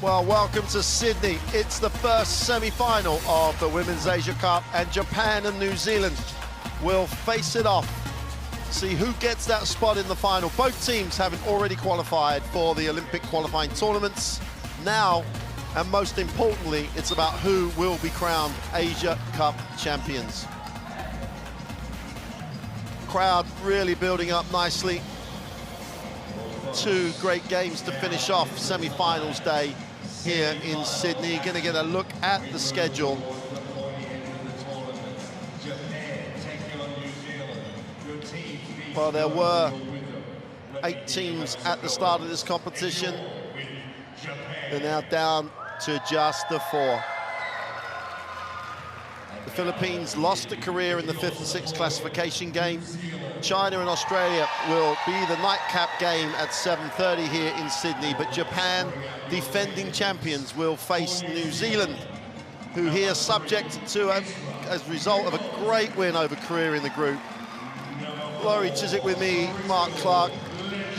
Well, welcome to Sydney. It's the first semi-final of the Women's Asia Cup, and Japan and New Zealand will face it off. See who gets that spot in the final. Both teams haven't already qualified for the Olympic qualifying tournaments. Now, and most importantly, it's about who will be crowned Asia Cup champions. Crowd really building up nicely. Two great games to finish off semi-finals day here in Sydney. You're going to get a look at the schedule. Well, there were 8 teams at the start of this competition. They're now down to just the 4. The Philippines lost a career in the 5th and 6th classification game. China and Australia will be the nightcap game at 7:30 here in Sydney, but Japan, defending champions, will face New Zealand, who here subject to, as a result of a great win over Korea in the group. Laurie Chiswick with me, Mark Clark.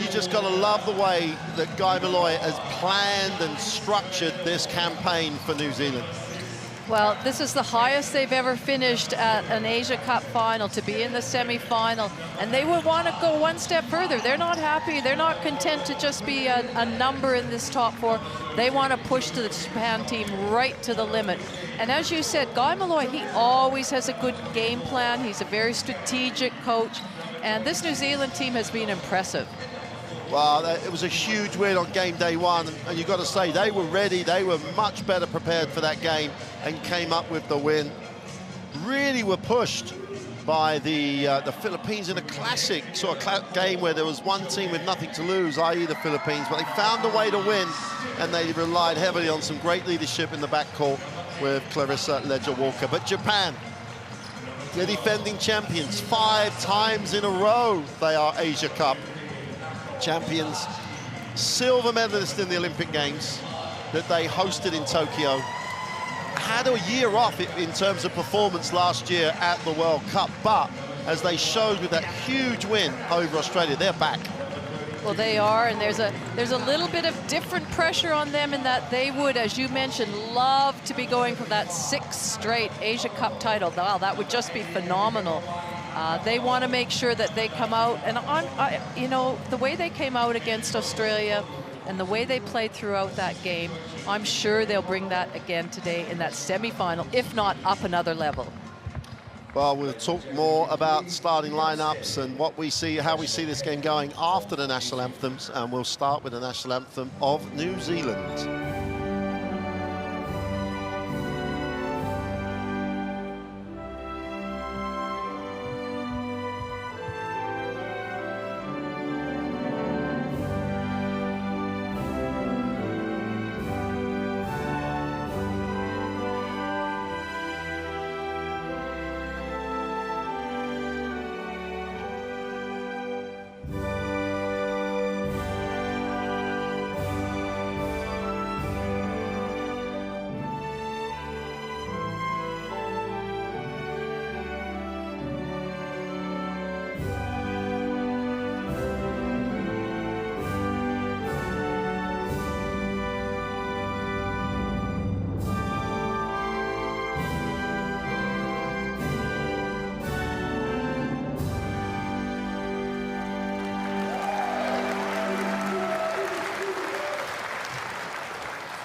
You just got to love the way that Guy Malloy has planned and structured this campaign for New Zealand. Well, this is the highest they've ever finished at an Asia Cup final, to be in the semi-final, and they would want to go one step further. They're not happy. They're not content to just be a number in this top 4. They want to push the Japan team right to the limit. And as you said, Guy Malloy, he always has a good game plan. He's a very strategic coach, and this New Zealand team has been impressive. Well, it was a huge win on game day 1, and you've got to say they were ready. They were much better prepared for that game and came up with the win. Really were pushed by the Philippines in a classic sort of game where there was one team with nothing to lose, i.e. the Philippines, but they found a way to win, and they relied heavily on some great leadership in the backcourt with Clarissa Leger-Walker. But Japan, they're defending champions 5 times in a row. They are Asia Cup champions, silver medalist in the Olympic Games that they hosted in Tokyo. Had a year off in terms of performance last year at the World Cup, but as they showed with that huge win over Australia, they're back. Well, they are, and there's a little bit of different pressure on them in that they would, as you mentioned, love to be going for that 6th straight Asia Cup title. Wow, that would just be phenomenal. They want to make sure that they come out, and you know, the way they came out against Australia and the way they played throughout that game, I'm sure they'll bring that again today in that semi-final, if not up another level. Well, we'll talk more about starting lineups and what we see, how we see this game going after the national anthems, and we'll start with the national anthem of New Zealand.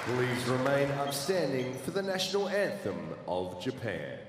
Please remain upstanding for the national anthem of Japan.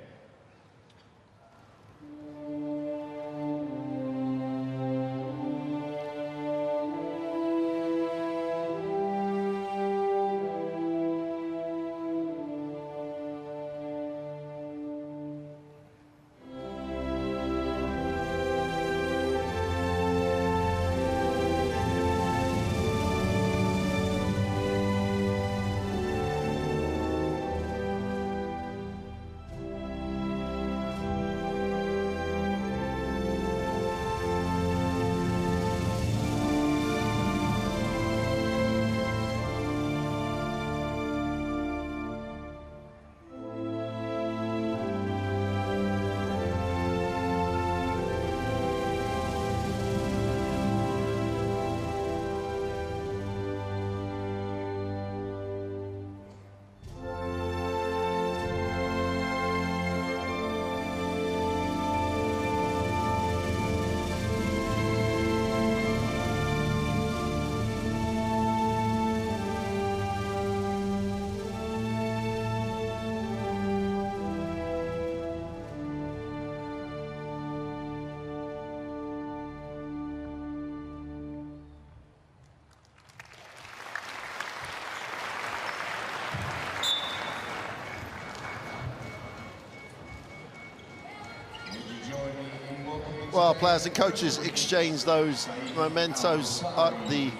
Well, players and coaches exchange those mementos at the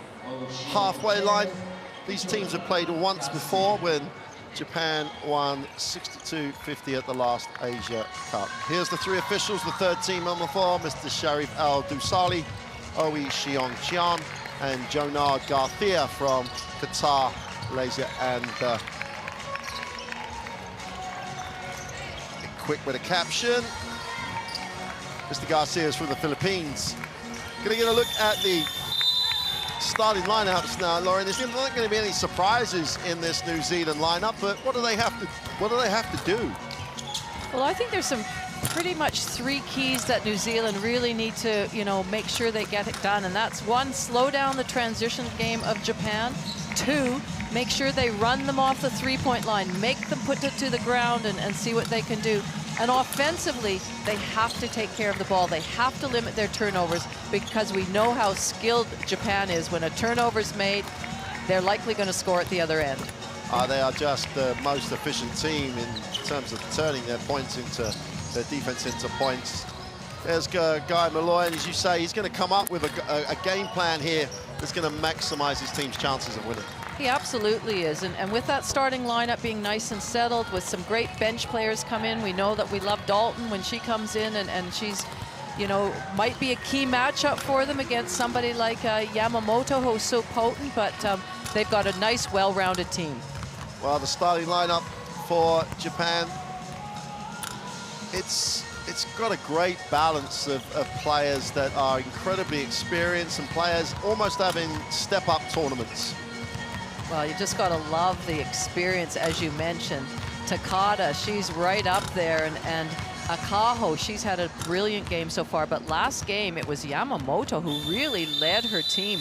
halfway line. These teams have played once before when Japan won 62-50 at the last Asia Cup. Here's the three officials, the third team on the floor, Mr. Sharif Al-Dusali, Owi Xiong-Qian, and Jonard Garcia from Qatar, Malaysia, and quick with a caption. Mr. Garcia is from the Philippines. Gonna get a look at the starting lineups now, Lauren. There's not going to be any surprises in this New Zealand lineup, but what do they have to do? Well, I think there's some pretty much three keys that New Zealand really need to, make sure they get it done, and that's one, slow down the transition game of Japan. Two, make sure they run them off the three-point line, make them put it to the ground and see what they can do. And offensively, they have to take care of the ball. They have to limit their turnovers because we know how skilled Japan is. When a turnover's made, they're likely going to score at the other end. They are just the most efficient team in terms of turning their points into their defense into points. There's Guy Malloy, and as you say, he's going to come up with a game plan here that's going to maximize his team's chances of winning. He absolutely is, and with that starting lineup being nice and settled, with some great bench players come in, we know that we love Dalton when she comes in, and she's, might be a key matchup for them against somebody like Yamamoto, who's so potent, but they've got a nice, well-rounded team. Well, the starting lineup for Japan, it's got a great balance of players that are incredibly experienced and players almost having step-up tournaments. Well, you just got to love the experience, as you mentioned. Takada, she's right up there, and Akaho, she's had a brilliant game so far, but last game it was Yamamoto who really led her team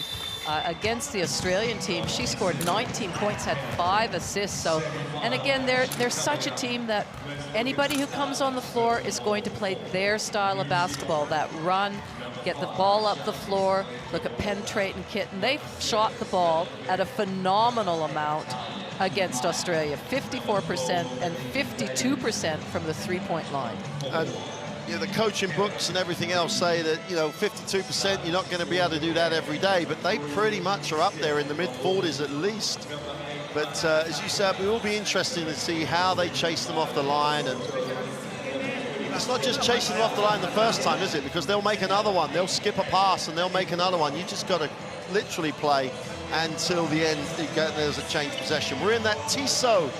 against the Australian team. She scored 19 points, had 5 assists. So, and again, they're such a team that anybody who comes on the floor is going to play their style of basketball, that run, get the ball up the floor, look at penetrate and kit, and they shot the ball at a phenomenal amount against Australia, 54% and 52% from the three-point line. And the coaching books and everything else say that 52%, you're not going to be able to do that every day, but they pretty much are up there in the mid-40s at least. But as you said, it will be interesting to see how they chase them off the line. And it's not just chasing them off the line the first time, is it? Because they'll make another one. They'll skip a pass and they'll make another one. You just got to literally play until the end. There's a change possession. We're in that Tissot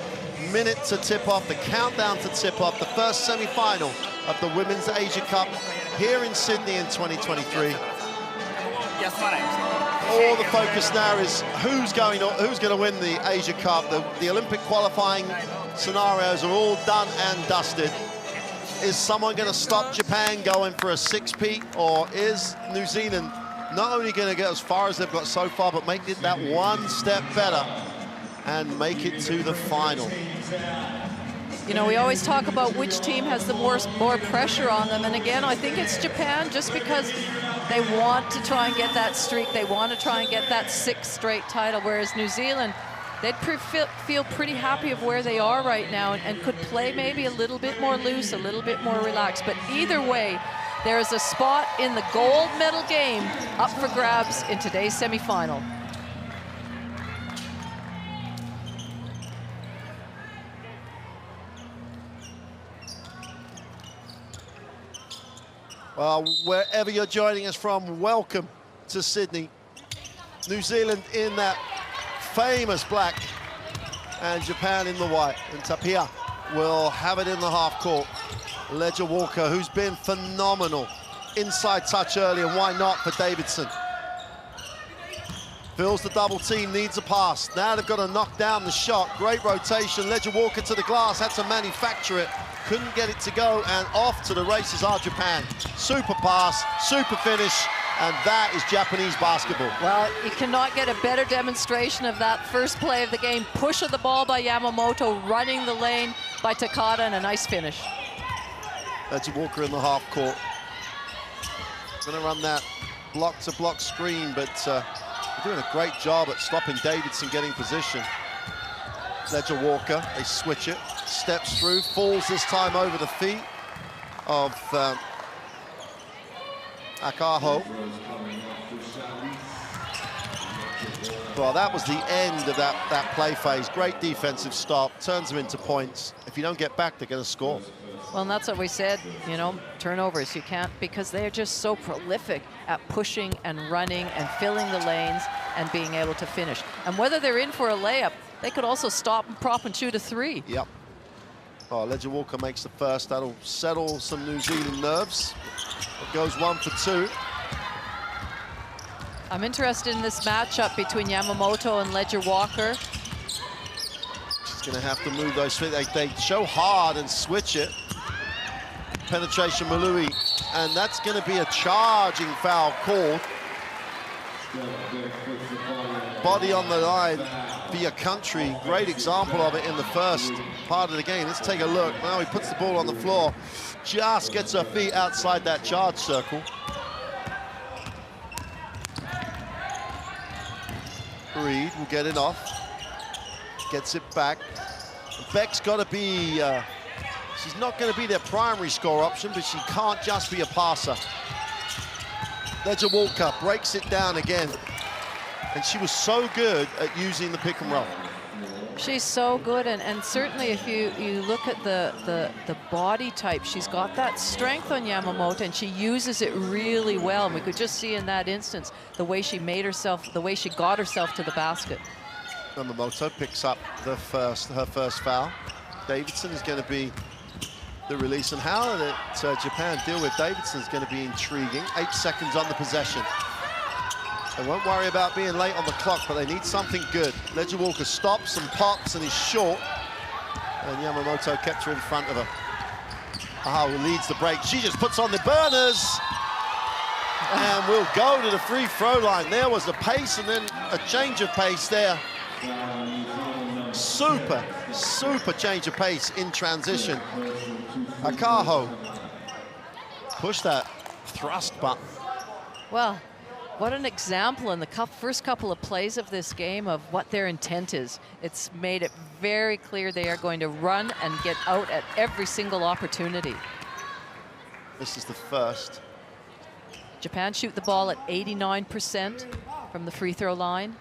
minute to tip off, the countdown to tip off, the first semi-final of the Women's Asia Cup here in Sydney in 2023. All the focus now is who's going to win the Asia Cup. The Olympic qualifying scenarios are all done and dusted. Is someone going to stop Japan going for a six-peat, or is New Zealand not only going to get as far as they've got so far, but make it that one step better and make it to the final? We always talk about which team has the more pressure on them, and again, I think it's Japan, just because they want to try and get that streak. They want to try and get that 6th straight title, whereas New Zealand, they'd feel pretty happy of where they are right now and could play maybe a little bit more loose, a little bit more relaxed. But either way, there is a spot in the gold medal game up for grabs in today's semifinal. Well, wherever you're joining us from, welcome to Sydney. New Zealand in that famous black and Japan in the white. And Tapia will have it in the half court. Ledger Walker, who's been phenomenal. Inside touch early, and why not for Davidson? Feels the double team, needs a pass. Now they've got to knock down the shot. Great rotation. Ledger Walker to the glass, had to manufacture it. Couldn't get it to go, and off to the races are Japan. Super pass, super finish, and that is Japanese basketball. Well, you cannot get a better demonstration of that first play of the game. Push of the ball by Yamamoto, running the lane by Takada, and a nice finish. Ledger Walker in the half court. Gonna run that block-to-block screen, but they're doing a great job at stopping Davidson getting position. Ledger Walker, they switch it, steps through, falls this time over the feet of Akaho. Well, that was the end of that play phase. Great defensive stop, turns them into points. If you don't get back, they're going to score. Well, and that's what we said, you know, turnovers, you can't, because they're just so prolific at pushing and running and filling the lanes and being able to finish. And whether they're in for a layup, they could also stop and prop and shoot a three. Yep. Oh, Ledger Walker makes the first. That'll settle some New Zealand nerves. It goes 1 for 2. I'm interested in this matchup between Yamamoto and Ledger Walker. She's going to have to move those feet. They show hard and switch it. Penetration Malui, and that's going to be a charging foul called. Body on the line for your country. Great example of it in the first part of the game. Let's take a look. Now he puts the ball on the floor. Just gets her feet outside that charge circle. Reed will get it off. Gets it back. Beck's got to be... she's not going to be their primary score option, but she can't just be a passer. Ledger Walker breaks it down again. And she was so good at using the pick and roll. She's so good, and certainly if you look at the body type, she's got that strength on Yamamoto, and she uses it really well. And we could just see in that instance the way she made herself, the way she got herself to the basket. Yamamoto picks up her first foul. Davidson is going to be the release, and how that Japan deal with Davidson is going to be intriguing. 8 seconds on the possession. They won't worry about being late on the clock, but they need something good. Ledger Walker stops and pops and is short. And Yamamoto kept her in front of her. Aha leads the break. She just puts on the burners. And we'll go to the free throw line. There was the pace and then a change of pace there. Super, super change of pace in transition. Akaho push that thrust button. Well, what an example in the first couple of plays of this game of what their intent is. It's made it very clear they are going to run and get out at every single opportunity. This is the first. Japan shoot the ball at 89% from the free throw line.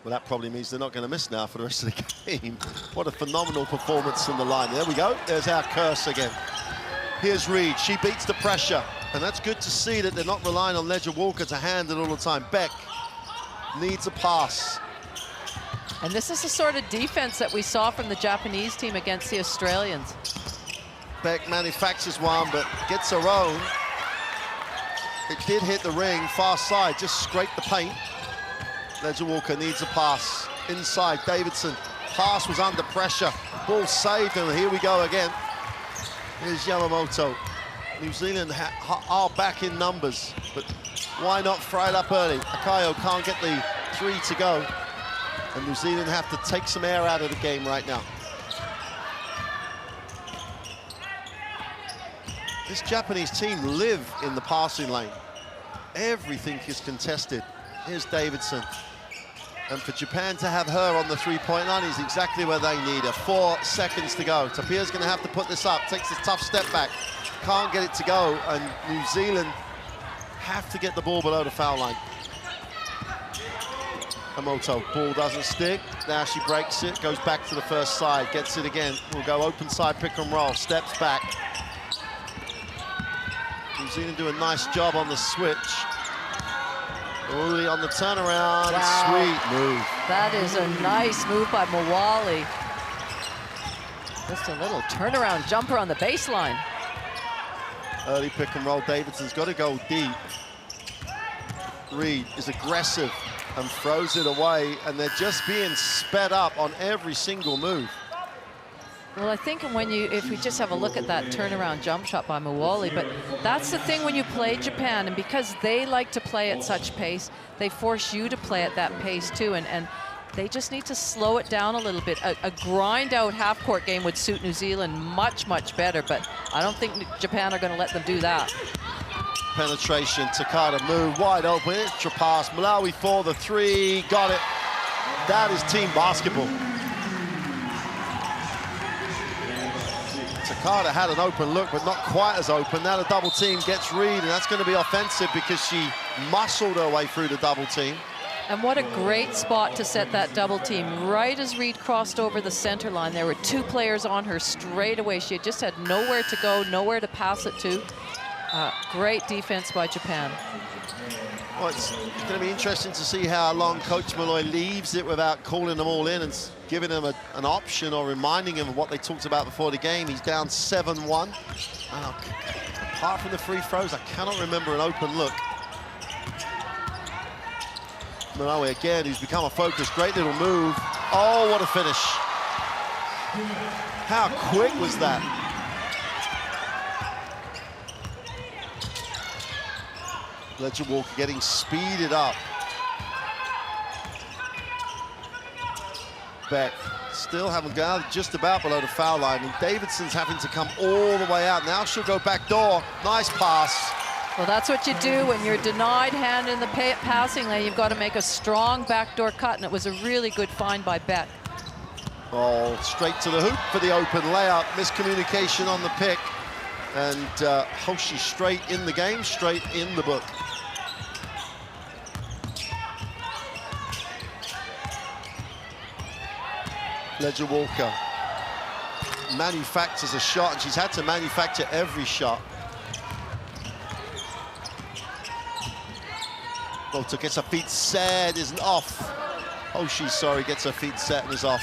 Well, that probably means they're not going to miss now for the rest of the game. What a phenomenal performance in the line. There we go. There's our curse again. Here's Reed. She beats the pressure. And that's good to see that they're not relying on Ledger Walker to hand it all the time. Beck needs a pass. And this is the sort of defense that we saw from the Japanese team against the Australians. Beck manufactures one, but gets her own. It did hit the ring, far side, just scraped the paint. Ledger Walker needs a pass. Inside, Davidson. Pass was under pressure. Ball saved, and here we go again. Here's Yamamoto. New Zealand are back in numbers, but why not fry it up early? Akayo can't get the 3 to go, and New Zealand have to take some air out of the game right now. This Japanese team live in the passing lane. Everything is contested. Here's Davidson. And for Japan to have her on the three-point line is exactly where they need her. 4 seconds to go. Tapia's going to have to put this up. Takes a tough step back. Can't get it to go. And New Zealand have to get the ball below the foul line. Yamamoto, ball doesn't stick. Now she breaks it, goes back to the first side, gets it again. We'll go open side pick and roll, steps back. New Zealand do a nice job on the switch. Uli on the turnaround. Wow. Sweet move. That is a nice move by Mawali. Just a little turnaround jumper on the baseline. Early pick and roll. Davidson's got to go deep. Reed is aggressive and throws it away, and they're just being sped up on every single move. Well, I think if we just have a look at that turnaround jump shot by Mawali, but that's the thing when you play Japan, and because they like to play at such pace, they force you to play at that pace too, and they just need to slow it down a little bit. A grind-out half-court game would suit New Zealand much, much better, but I don't think Japan are going to let them do that. Penetration, Takada move, wide open, extra pass, Malawi for the 3, got it. That is team basketball. Carter had an open look, but not quite as open. Now the double team gets Reed, and that's going to be offensive because she muscled her way through the double team. And what a great spot to set that double team. Right as Reed crossed over the center line, there were 2 players on her straight away. She just had nowhere to go, nowhere to pass it to. Great defense by Japan. Well, it's going to be interesting to see how long Coach Malloy leaves it without calling them all in and giving them an option or reminding them of what they talked about before the game. He's down 7-1. Apart from the free throws, I cannot remember an open look. Malawi again, who's become a focus. Great little move. Oh, what a finish. How quick was that? Ledger Walker getting speeded up. Beck still haven't gone just about below the foul line, and Davidson's having to come all the way out. Now she'll go back door. Nice pass. Well, that's what you do when you're denied hand in the passing lane. You've got to make a strong backdoor cut, and it was a really good find by Beck. Oh, straight to the hoop for the open layup. Miscommunication on the pick. And Hoshi straight in the game, straight in the book. Ledger Walker manufactures a shot, and she's had to manufacture every shot. Walter gets her feet set, isn't off. Hoshi, sorry, gets her feet set and is off.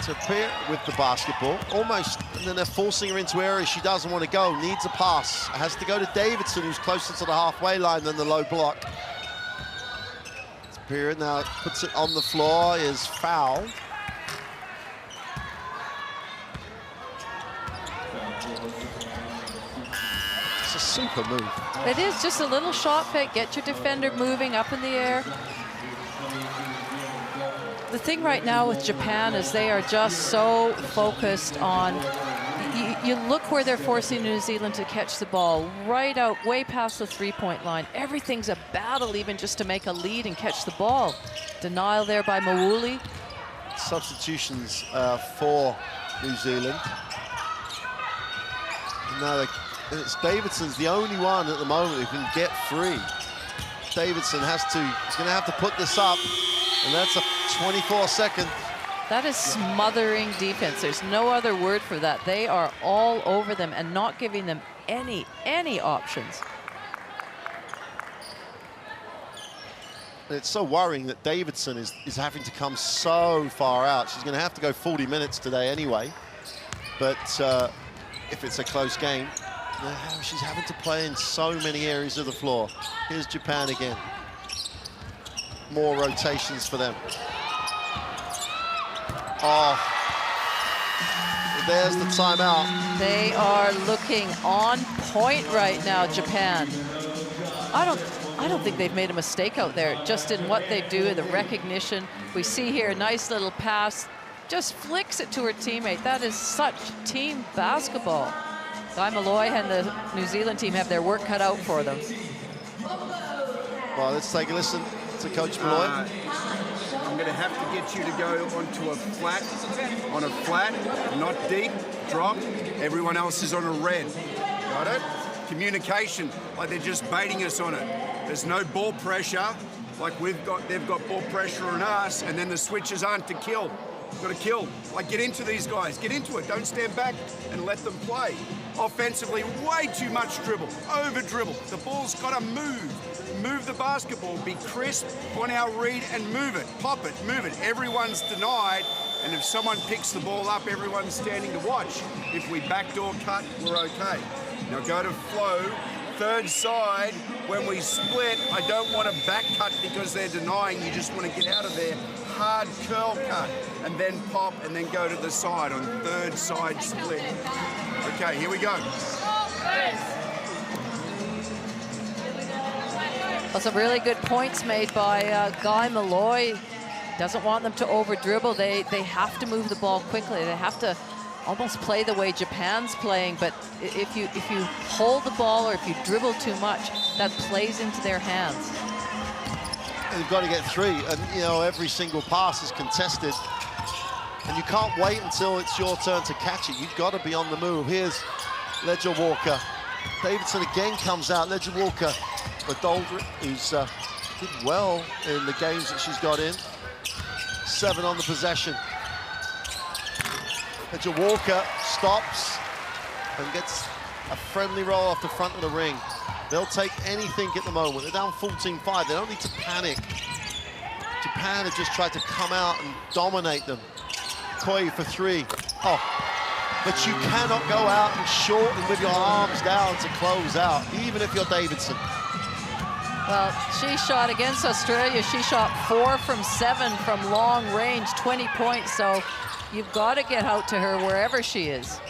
To appear with the basketball, almost, and then they're forcing her into areas she doesn't want to go, needs a pass. It has to go to Davidson, who's closer to the halfway line than the low block. Period now puts it on the floor, is fouled. It's a super move. It is just a little shot fake, get your defender moving up in the air. The thing right now with Japan is they are just so focused on, you look where they're forcing New Zealand to catch the ball, right out, way past the three-point line. Everything's a battle even just to make a lead and catch the ball. Denial there by Mawuli. Substitutions for New Zealand. And now it's Davidson's the only one at the moment who can get free. Davidson he's going to have to put this up, and that's a 24-second. That is smothering defense. There's no other word for that. They are all over them and not giving them any options. It's so worrying that Davidson is having to come so far out. She's going to have to go 40 minutes today anyway. But if it's a close game, she's having to play in so many areas of the floor. Here's Japan again. More rotations for them. Oh, there's the timeout. They are looking on point right now, Japan. I don't think they've made a mistake out there, just in what they do, the recognition. We see here a nice little pass, just flicks it to her teammate. That is such team basketball. Guy Malloy and the New Zealand team have their work cut out for them. Well, let's take a listen to Coach Malloy. I'm going to have to get you to go onto a flat, not deep, drop. Everyone else is on a red. Got it? Communication, like they're just baiting us on it. There's no ball pressure, like they've got ball pressure on us, and then the switches aren't to kill. You've got to kill. Like, get into these guys, get into it. Don't stand back and let them play. Offensively, way too much dribble, over dribble. The ball's got to move. Move the basketball, be crisp on our read and move it, pop it, move it. Everyone's denied, and if someone picks the ball up, everyone's standing to watch. If we backdoor cut, we're okay. Now go to flow, third side. When we split, I don't want to back cut because they're denying. You just want to get out of there. Hard curl cut, and then pop, and then go to the side on third side split. Okay, here we go. Well, some really good points made by Guy Malloy. Doesn't want them to over dribble. They have to move the ball quickly. They have to almost play the way Japan's playing. But if you hold the ball or if you dribble too much, that plays into their hands. They've got to get three, and you know every single pass is contested. And you can't wait until it's your turn to catch it. You've got to be on the move. Here's Ledger Walker. Davidson again comes out. Ledger Walker, but Doldrick, who's did well in the games that she's got in. 7 on the possession. Ledger Walker stops and gets a friendly roll off the front of the ring. They'll take anything at the moment. They're down 14-5. They don't need to panic. Japan have just tried to come out and dominate them. Koi for 3. Oh, but you cannot go out and shorten with your arms down to close out, even if you're Davidson. Well, she shot against Australia. She shot 4 from 7 from long range, 20 points. So you've got to get out to her wherever she is.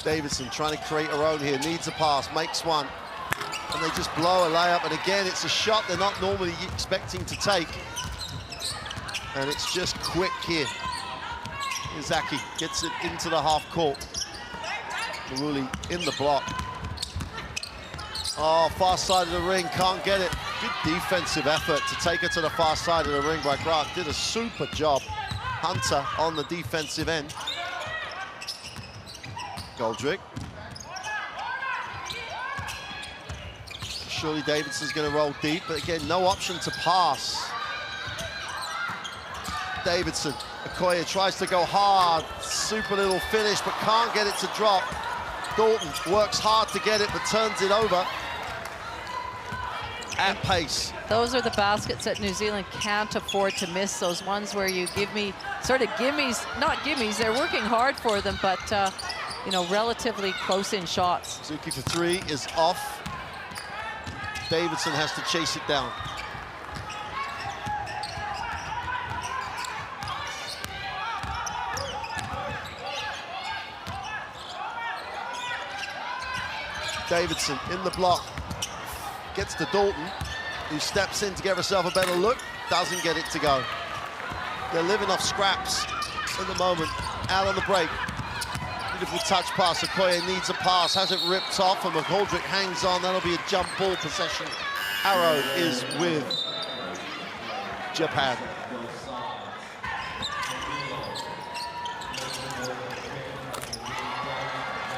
Davidson trying to create her own here, needs a pass, makes one, and they just blow a layup. And again, it's a shot they're not normally expecting to take. And it's just quick here. Izaki gets it into the half court. Maruli in the block. Oh, far side of the ring, can't get it. Good defensive effort to take her to the far side of the ring by Grant. Did a super job. Hunter on the defensive end. Goldrick. Surely Davidson's going to roll deep, but again, no option to pass. Davidson, Okoye tries to go hard, super little finish, but can't get it to drop. Dalton works hard to get it, but turns it over at pace. Those are the baskets that New Zealand can't afford to miss, those ones where you give me, sort of gimmies, not gimmies, they're working hard for them, but you know, relatively close-in shots. Suzuki for 3 is off. Davidson has to chase it down. Davidson in the block, gets to Dalton, who steps in to give herself a better look, doesn't get it to go. They're living off scraps at the moment, out on the break. Beautiful touch pass, Okoye needs a pass, has it ripped off, and McGoldrick hangs on. That'll be a jump ball possession. Arrow is with Japan.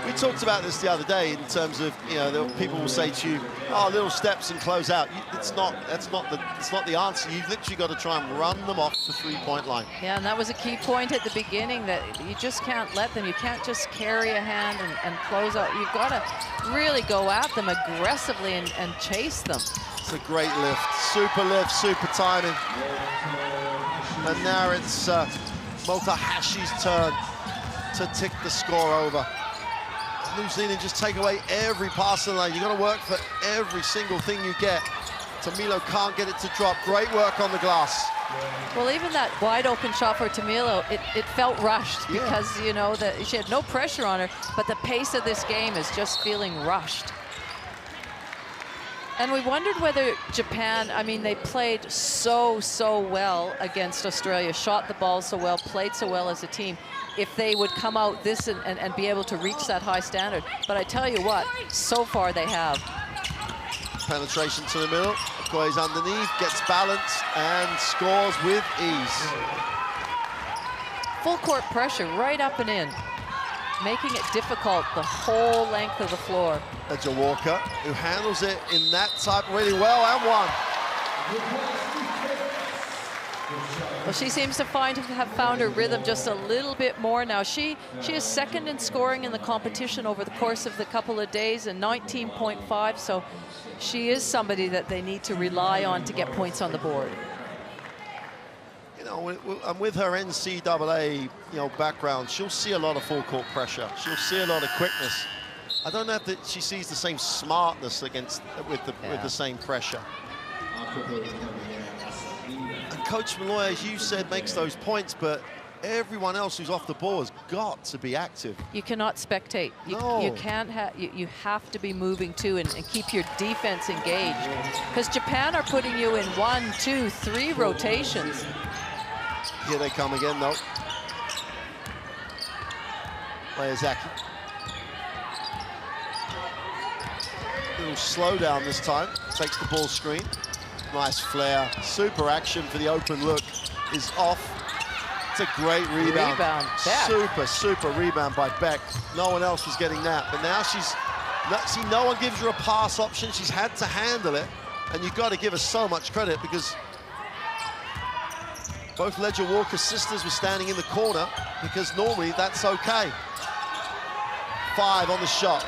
We talked about this the other day in terms of, you know, people will say to you, oh, little steps and close out. It's not the answer. You've literally got to try and run them off the 3-point line. Yeah, and that was a key point at the beginning, that you just can't let them. You can't just carry a hand and close out. You've got to really go at them aggressively and chase them. It's a great lift, super timing. And now it's Motahashi's turn to tick the score over. New Zealand just take away every passing lane. You've got to work for every single thing you get. Tamilo can't get it to drop. Great work on the glass. Well, even that wide open shot for Tamilo, it felt rushed, because, you know, that she had no pressure on her, but the pace of this game is just feeling rushed. And we wondered whether Japan, I mean, they played so well against Australia, shot the ball so well, played so well as a team, if they would come out this and be able to reach that high standard. But I tell you what, so far they have. Penetration to the middle, Okoye's underneath, gets balanced and scores with ease. Full court pressure right up and in, making it difficult the whole length of the floor. Ledger Walker, who handles it in that type really well, and one. Well, she seems to have found her rhythm just a little bit more now. She is second in scoring in the competition over the course of the couple of days, and 19.5, so she is somebody that they need to rely on to get points on the board. You know, and with her NCAA, you know, background, she'll see a lot of full court pressure. She'll see a lot of quickness. I don't know if she sees the same smartness with the same pressure. And Coach Malloy, as you said, makes those points, but everyone else who's off the ball has got to be active. You cannot spectate. You can't you have to be moving too, and keep your defense engaged, because Japan are putting you in 1, 2, 3 rotations. Here they come again, though. Miyazaki. Little slow down this time. Takes the ball screen. Nice flare. Super action for the open look is off. That's a great rebound. Beck. Super rebound by Beck. No one else was getting that. But now see, no one gives her a pass option. She's had to handle it. And you've got to give her so much credit because both Ledger Walker's sisters were standing in the corner because normally that's okay. 5 on the shot.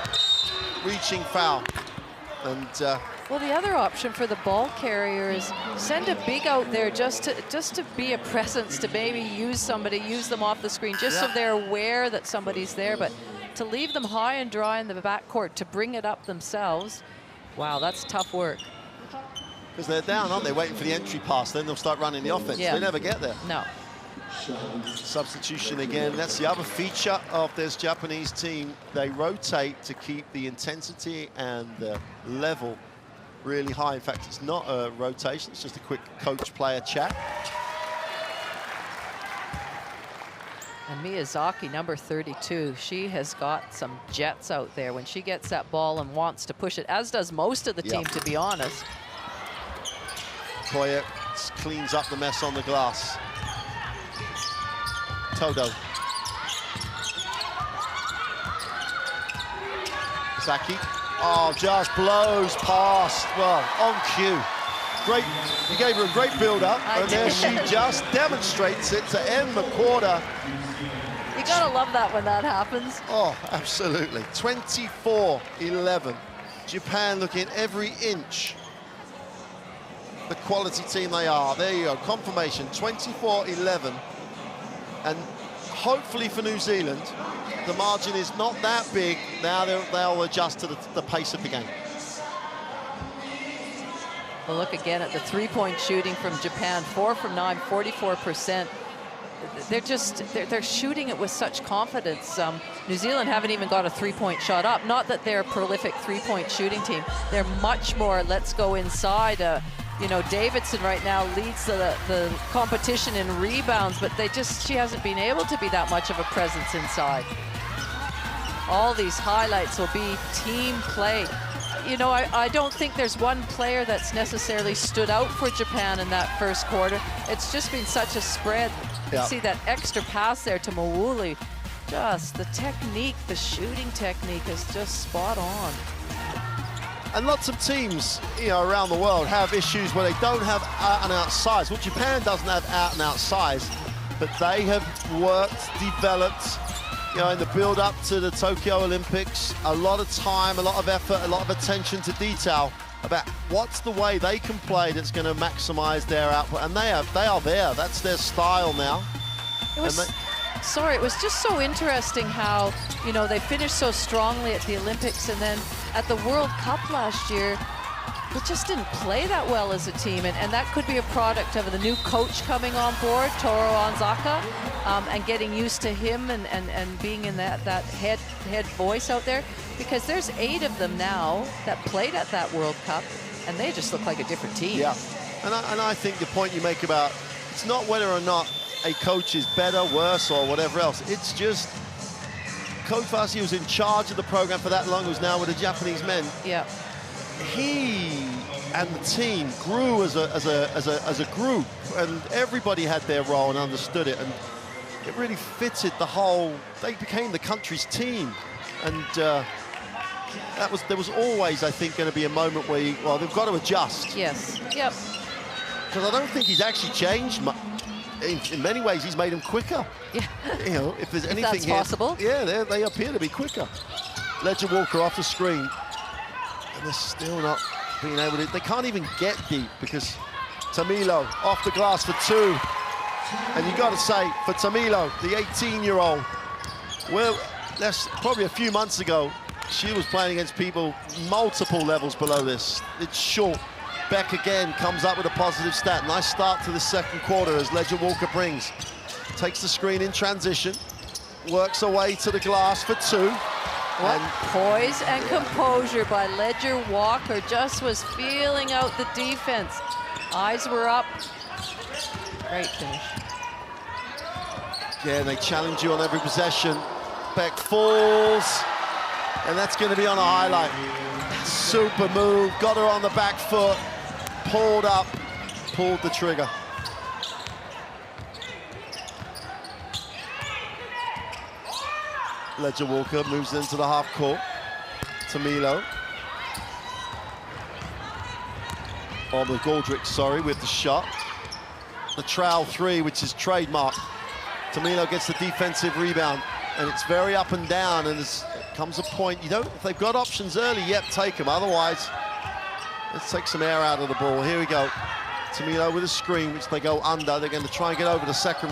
Reaching foul. And well, the other option for the ball carrier is send a big out there just to be a presence, to maybe use them off the screen, just so they're aware that somebody's there. But to leave them high and dry in the backcourt, to bring it up themselves, wow, that's tough work. Because they're down, aren't they, waiting for the entry pass, then they'll start running the offense. Yeah. They never get there. No. Substitution again. That's the other feature of this Japanese team. They rotate to keep the intensity and the level really high. In fact, it's not a rotation, it's just a quick coach-player chat. And Miyazaki, number 32, she has got some jets out there when she gets that ball and wants to push it, as does most of the team, to be honest. Koya cleans up the mess on the glass. Todo. Saki. Oh, just blows past. Well, on cue. Great. You gave her a great build-up, and there she just demonstrates it to end the quarter. You gotta love that when that happens. Oh, absolutely. 24-11. Japan looking every inch the quality team they are. There you go, confirmation, 24-11. And hopefully for New Zealand, the margin is not that big. Now they'll adjust to the pace of the game. Well, look again at the three-point shooting from Japan, 4 from 9, 44%. They're shooting it with such confidence. New Zealand haven't even got a three-point shot up. Not that they're a prolific three-point shooting team. They're much more, let's go inside. You know, Davidson right now leads the competition in rebounds, but she hasn't been able to be that much of a presence inside. All these highlights will be team play. You know, I don't think there's one player that's necessarily stood out for Japan in that first quarter. It's just been such a spread. You see that extra pass there to Mawuli. Just the technique, the shooting technique is just spot on. And lots of teams, you know, around the world have issues where they don't have out-and-out size. Well, Japan doesn't have out-and-out size, but they have worked, developed, you know, in the build-up to the Tokyo Olympics, a lot of time, a lot of effort, a lot of attention to detail about what's the way they can play that's going to maximize their output. And they are there. That's their style now. It was just so interesting how, you know, they finished so strongly at the Olympics, and then at the World Cup last year, they just didn't play that well as a team, and that could be a product of the new coach coming on board, Toro Anzaka, and getting used to him and being in that head voice out there, because there's 8 of them now that played at that World Cup, and they just look like a different team. Yeah, and I think the point you make about it's not whether or not a coach is better, worse, or whatever else. It's just Coach Fasi was in charge of the program for that long, who's now with the Japanese men. Yeah. He and the team grew as a group, and everybody had their role and understood it, and it really fitted the whole. They became the country's team, and there was always, I think, going to be a moment where they've got to adjust. Yes. Yep. Because I don't think he's actually changed much. In many ways, he's made them quicker. Yeah. You know, if there's anything that's possible. Yeah, they appear to be quicker. Ledger Walker off the screen, and they're still not being able to. They can't even get deep because Tamilo off the glass for 2. And you got to say, for Tamilo, the 18-year-old, well, that's probably a few months ago, she was playing against people multiple levels below this. It's short. Beck again comes up with a positive stat. Nice start to the second quarter as Ledger Walker takes the screen in transition, works away to the glass for 2. And poise and composure by Ledger Walker, just was feeling out the defense. Eyes were up. Great finish. Yeah, they challenge you on every possession. Beck falls, and that's going to be on a highlight. Super move, got her on the back foot, pulled up, pulled the trigger. Ledger Walker moves into the half court. Tamilo. On the Goldrick, sorry, with the shot. The trowel three, which is trademark. Tamilo gets the defensive rebound, and it's very up and down, and there comes a point, if they've got options early, yep, take them. Otherwise, let's take some air out of the ball. Here we go. Tamilo with a screen, which they go under. They're going to try and get over the second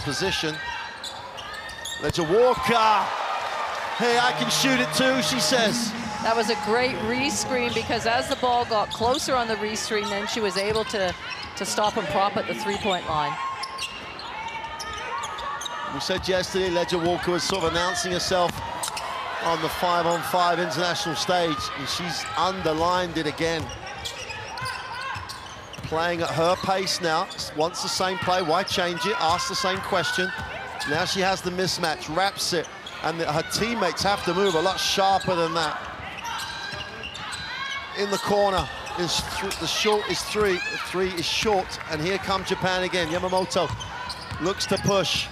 position. Ledger Walker. Hey, I can shoot it too, she says. That was a great re-screen, because as the ball got closer on the re-screen, then she was able to stop and prop at the three-point line. We said yesterday Ledger Walker was sort of announcing herself on the 5-on-5 international stage, and she's underlined it again. Playing at her pace now, wants the same play, why change it? Ask the same question. Now she has the mismatch, wraps it, and her teammates have to move a lot sharper than that. In the corner, the short is three. The three is short, and here comes Japan again. Yamamoto looks to push.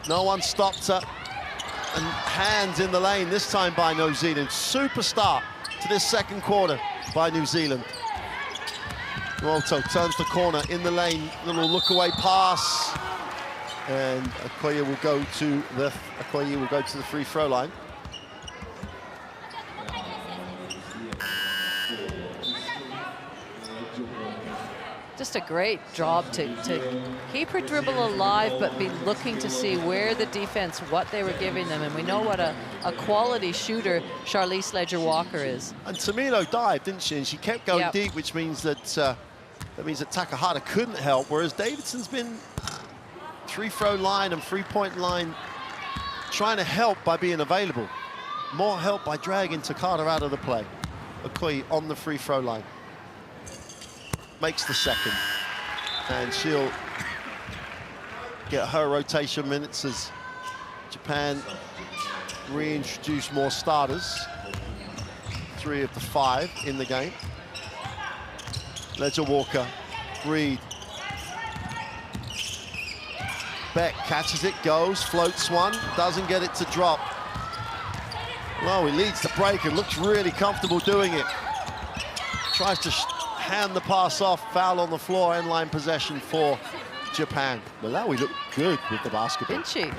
No one stopped her. And hands in the lane, this time by New Zealand. Super start to this second quarter by New Zealand. Yamamoto turns the corner in the lane, little look away pass. And Okoye will go to the free throw line. Just a great job to keep her dribble alive, but be looking to see where the defense, what they were giving them. And we know what a quality shooter Charlize Ledger-Walker is. And Tamilo dived, didn't she? And she kept going deep, which means that Takahata couldn't help, whereas Davidson's been free throw line and three-point line trying to help by being available. More help by dragging Takahata out of the play. Okoye on the free throw line. Makes the second, and she'll get her rotation minutes as Japan reintroduce more starters. 3 of the 5 in the game. Ledger Walker, Reed. Beck catches it, goes, floats one, doesn't get it to drop. Well, he leads the break and looks really comfortable doing it. Tries to hand the pass off, foul on the floor, end line possession for Japan. Malawi looked good with the basketball. Didn't she?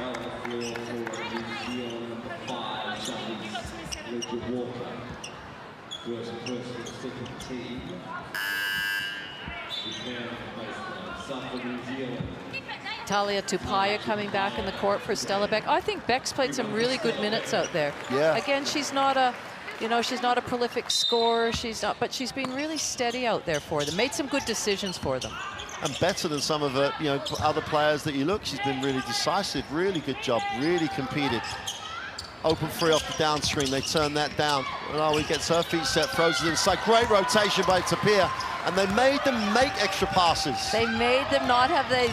Talia Tupaya coming back in the court for Stella Beck. I think Beck's played some really good minutes out there. Yeah. Again, she's not a prolific scorer. But she's been really steady out there for them. Made some good decisions for them. And better than some of the other players that you look. She's been really decisive, really good job, really competed. Open free off the down screen. They turn that down. Malawi gets her feet set, throws it inside. Great rotation by Tapia. And they made them make extra passes. They made them not have, they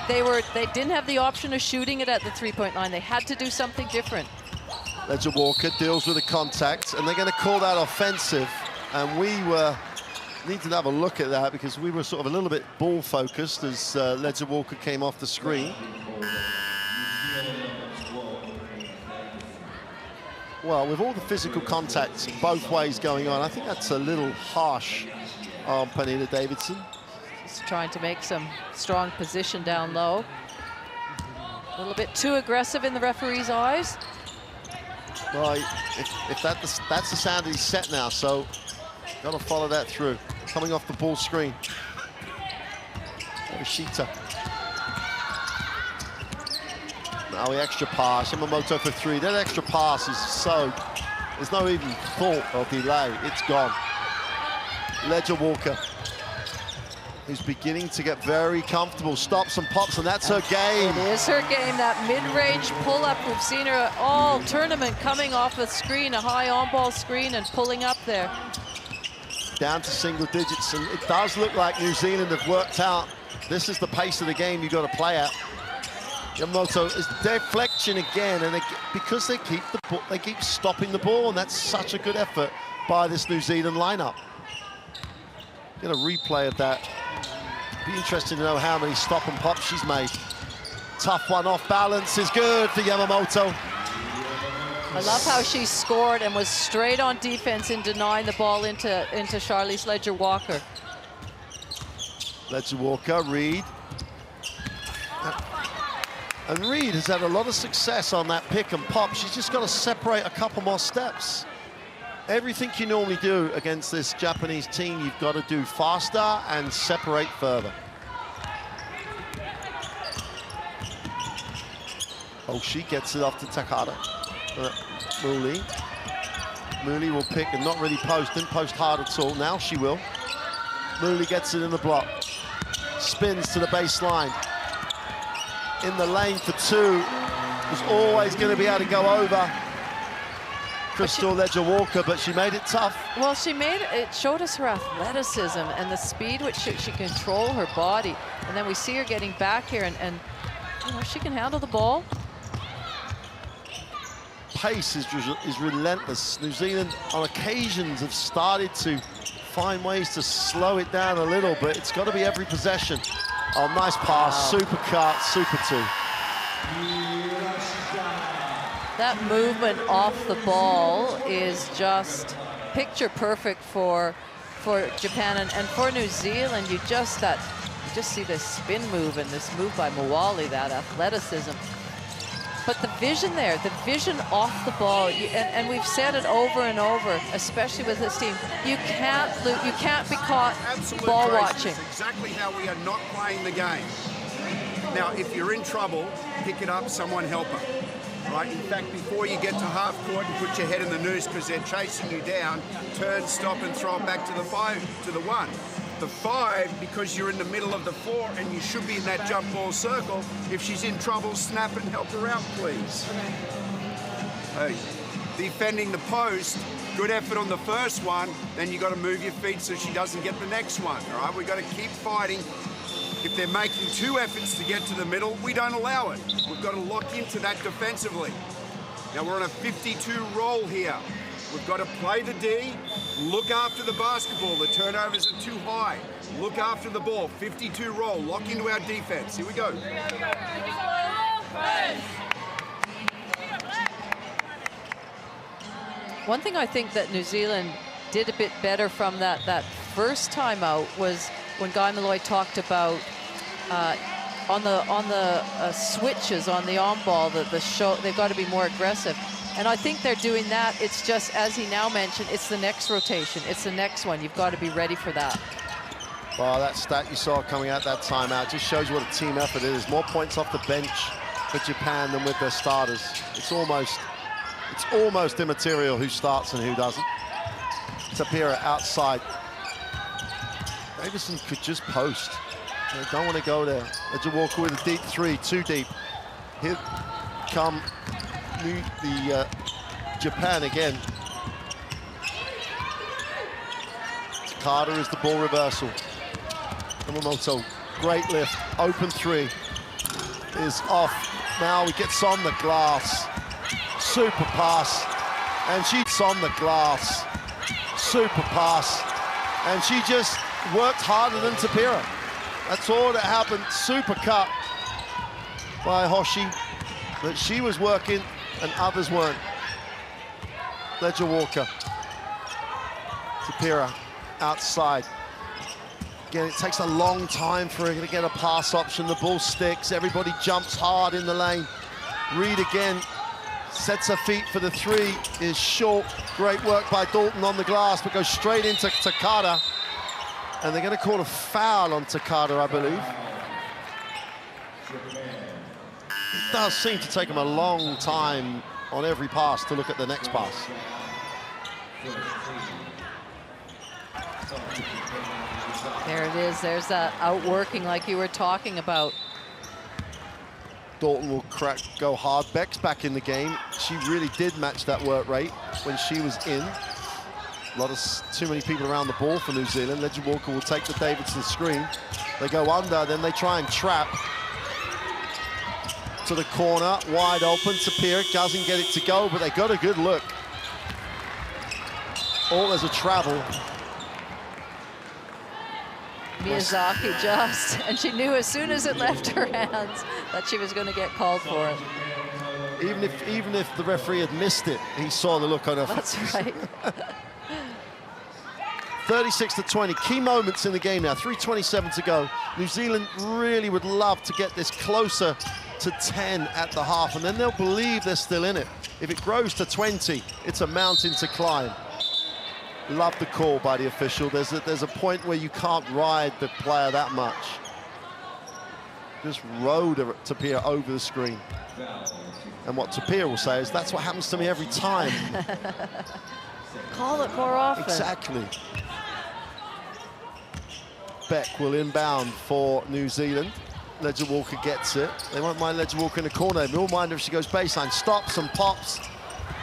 didn't have the option of shooting it at the three-point line. They had to do something different. Ledger Walker deals with the contact, and they're going to call that offensive. And we need to have a look at that, because we were sort of a little bit ball focused as Ledger Walker came off the screen. Well, with all the physical contacts both ways going on, I think that's a little harsh on Pernilla Davidson. She's trying to make some strong position down low. A little bit too aggressive in the referee's eyes. Well, if that's the sound he's set now, so got to follow that through. Coming off the ball screen. Yoshita. Now the extra pass, Yamamoto for 3. That extra pass is there's no even thought of delay, it's gone. Ledger Walker, who's beginning to get very comfortable, stops and pops, and that's her game. It is her game, that mid-range pull-up. We've seen her all tournament coming off the screen, a high on-ball screen, and pulling up there. Down to single digits, and it does look like New Zealand have worked out. This is the pace of the game you've got to play at. Yamamoto is deflection again, and because they keep stopping the ball, and that's such a good effort by this New Zealand lineup. Get a replay of that. Be interesting to know how many stop and pops she's made. Tough one off balance is good for Yamamoto. I love how she scored and was straight on defense in denying the ball into Charlize Ledger-Walker. Ledger-Walker, Reed. And Reed has had a lot of success on that pick and pop. She's just got to separate a couple more steps. Everything you normally do against this Japanese team, you've got to do faster and separate further. Oh, she gets it off to Takada. Mooley will pick and not really post, didn't post hard at all. Now she will. Mooley gets it in the block. Spins to the baseline. In the lane for two. Was always going to be able to go over Crystal Ledger-Walker, but she made it tough. Well, it showed us her athleticism and the speed which she control her body. And then we see her getting back here and you know, she can handle the ball. Pace is relentless. New Zealand on occasions have started to find ways to slow it down a little, but it's got to be every possession. Oh, nice pass, super cut, super two. That movement off the ball is just picture perfect for Japan and for New Zealand. You just see this spin move and this move by Moali, that athleticism. But the vision there, the vision off the ball, and we've said it over and over, especially with this team, you can't be caught ball watching. That's exactly how we are not playing the game. Now, if you're in trouble, pick it up, someone help her. Right? In fact, before you get to half court and put your head in the noose because they're chasing you down, turn, stop, and throw it back to the 5, to the 1. The 5, because you're in the middle of the floor and you should be in that jump ball circle. If she's in trouble, snap and help her out, please. Hey, defending the post, good effort on the first one, then you got to move your feet so she doesn't get the next one, all right? We got to keep fighting. If they're making 2 efforts to get to the middle, we don't allow it. We've got to lock into that defensively. Now we're on a 52 roll here. We've got to play the D, look after the basketball. The turnovers are too high. Look after the ball, 52 roll, lock into our defense. Here we go. One thing I think that New Zealand did a bit better from that first timeout was when Guy Malloy talked about on the switches on the on ball, the show, they've got to be more aggressive. And I think they're doing that. It's just, as he now mentioned, it's the next rotation. It's the next one. You've got to be ready for that. Well, that stat you saw coming out that timeout just shows what a team effort it is. More points off the bench for Japan than with their starters. It's almost immaterial who starts and who doesn't. Tapira outside. Davison could just post. They don't want to go there. Ledger-Walker with a deep 3, too deep. Here come the Japan again. Takada is the ball reversal. Yamamoto, great lift, open 3 is off. Now he gets on the glass. Super pass, and she's on the glass. Super pass, and she just worked harder than Tapira. That's all that happened. Super cut by Hoshi, but she was working and others weren't. Ledger-Walker. Tapira outside. Again, it takes a long time for her to get a pass option. The ball sticks, everybody jumps hard in the lane. Reed again, sets her feet for the 3, is short. Great work by Dalton on the glass, but goes straight into Takada. And they're going to call a foul on Takada, I believe. It does seem to take them a long time on every pass to look at the next pass. There it is. There's that outworking like you were talking about. Dalton will go hard. Beck's back in the game. She really did match that work rate when she was in. Too many people around the ball for New Zealand. Ledger-Walker will take the Davidson screen. They go under, then they try and trap. To the corner, wide open. Tapira doesn't get it to go, but they got a good look. All as a travel. Miyazaki and she knew as soon as it left her hands that she was going to get called for it. Even if the referee had missed it, he saw the look on her face. That's right. 36-20, key moments in the game now, 3:27 to go. New Zealand really would love to get this closer to 10 at the half, and then they'll believe they're still in it. If it grows to 20, it's a mountain to climb. Love the call by the official. There's a point where you can't ride the player that much. Just rode Tapia over the screen. And what Tapia will say is, that's what happens to me every time. Call it more often. Exactly. Beck will inbound for New Zealand. Ledger Walker gets it. They won't mind Ledger Walker in the corner. They won't mind if she goes baseline. Stops and pops.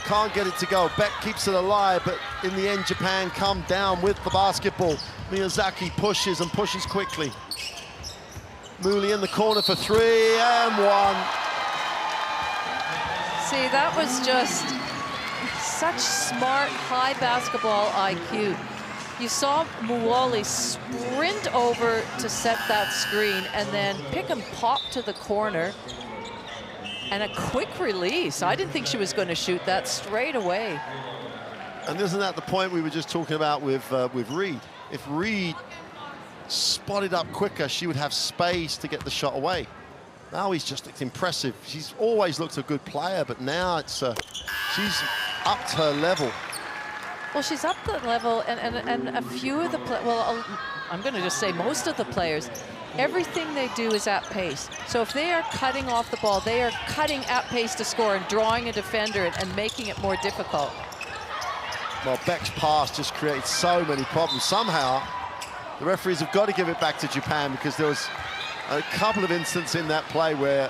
Can't get it to go. Beck keeps it alive, but in the end, Japan come down with the basketball. Miyazaki pushes and pushes quickly. Mooley in the corner for 3 and 1. See, that was just such smart, high basketball IQ. You saw Muoli sprint over to set that screen and then pick and pop to the corner. And a quick release. I didn't think she was going to shoot that straight away. And isn't that the point we were just talking about with Reed? If Reed spotted up quicker, she would have space to get the shot away. Now he's just impressive. She's always looked a good player, but now it's she's upped her level. Well, she's up the level, and a few of the I'm going to just say most of the players, everything they do is at pace. So if they are cutting off the ball, they are cutting at pace to score and drawing a defender and making it more difficult. Well, Beck's pass just created so many problems. Somehow, the referees have got to give it back to Japan, because there was a couple of instances in that play where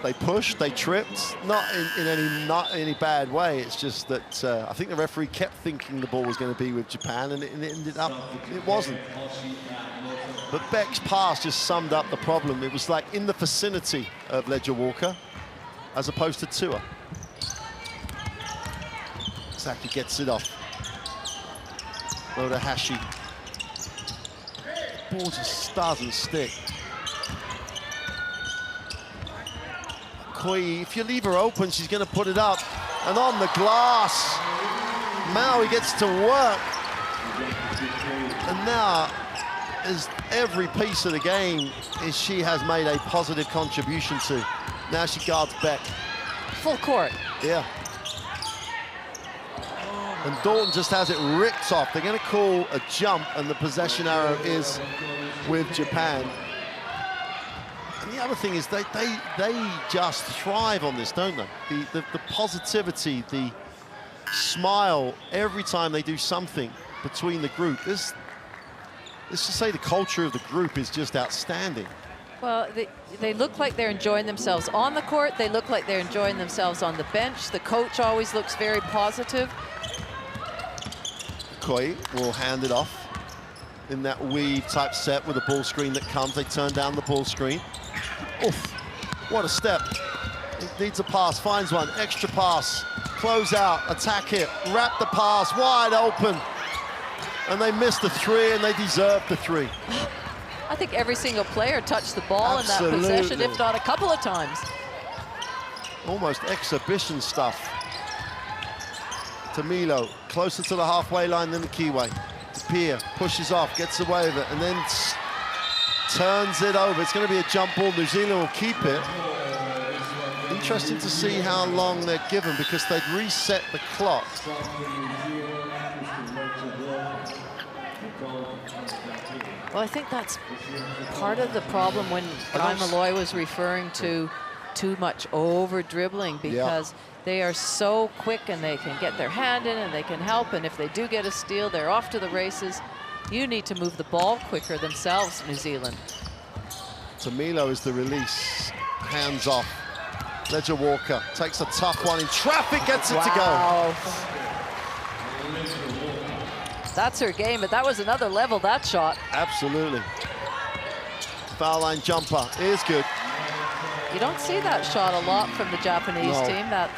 they pushed, they tripped, not in any bad way. It's just that I think the referee kept thinking the ball was going to be with Japan, and it ended up, it wasn't. But Beck's pass just summed up the problem. It was like in the vicinity of Ledger Walker, as opposed to her. Saki gets it off. Odahashi. Ball just doesn't stick. If you leave her open, she's going to put it up. And on the glass, Maui gets to work. And now, as every piece of the game is she has made a positive contribution to. Now she guards Beck. Full court. Yeah. And Dalton just has it ripped off. They're going to call a jump, and the possession arrow is with Japan. And the other thing is they just thrive on this, don't they? The positivity, the smile every time they do something between the group. Let's just say the culture of the group is just outstanding. Well, they look like they're enjoying themselves on the court. They look like they're enjoying themselves on the bench. The coach always looks very positive. Koi will hand it off in that weave type set with a ball screen that comes. They turn down the ball screen. Oof, what a step. He needs a pass, finds one, extra pass, close out, attack it, wrap the pass, wide open. And they missed the 3, and they deserved the 3. I think every single player touched the ball Absolutely. in that possession, if not a couple of times. Almost exhibition stuff. Tamilo, closer to the halfway line than the keyway. Tapia pushes off, gets away with it, and then turns it over. It's going to be a jump ball. New Zealand will keep it. Interesting to see how long they're given, because they'd reset the clock. Well, I think that's part of the problem when Guy Malloy was referring to too much over-dribbling, because they are so quick and they can get their hand in and they can help, and if they do get a steal, they're off to the races. You need to move the ball quicker themselves, New Zealand. Tamilo is the release. Hands off. Ledger Walker takes a tough one in traffic, gets it to go. That's her game, but that was another level, that shot. Absolutely. Foul line jumper is good. You don't see that shot a lot from the Japanese team, that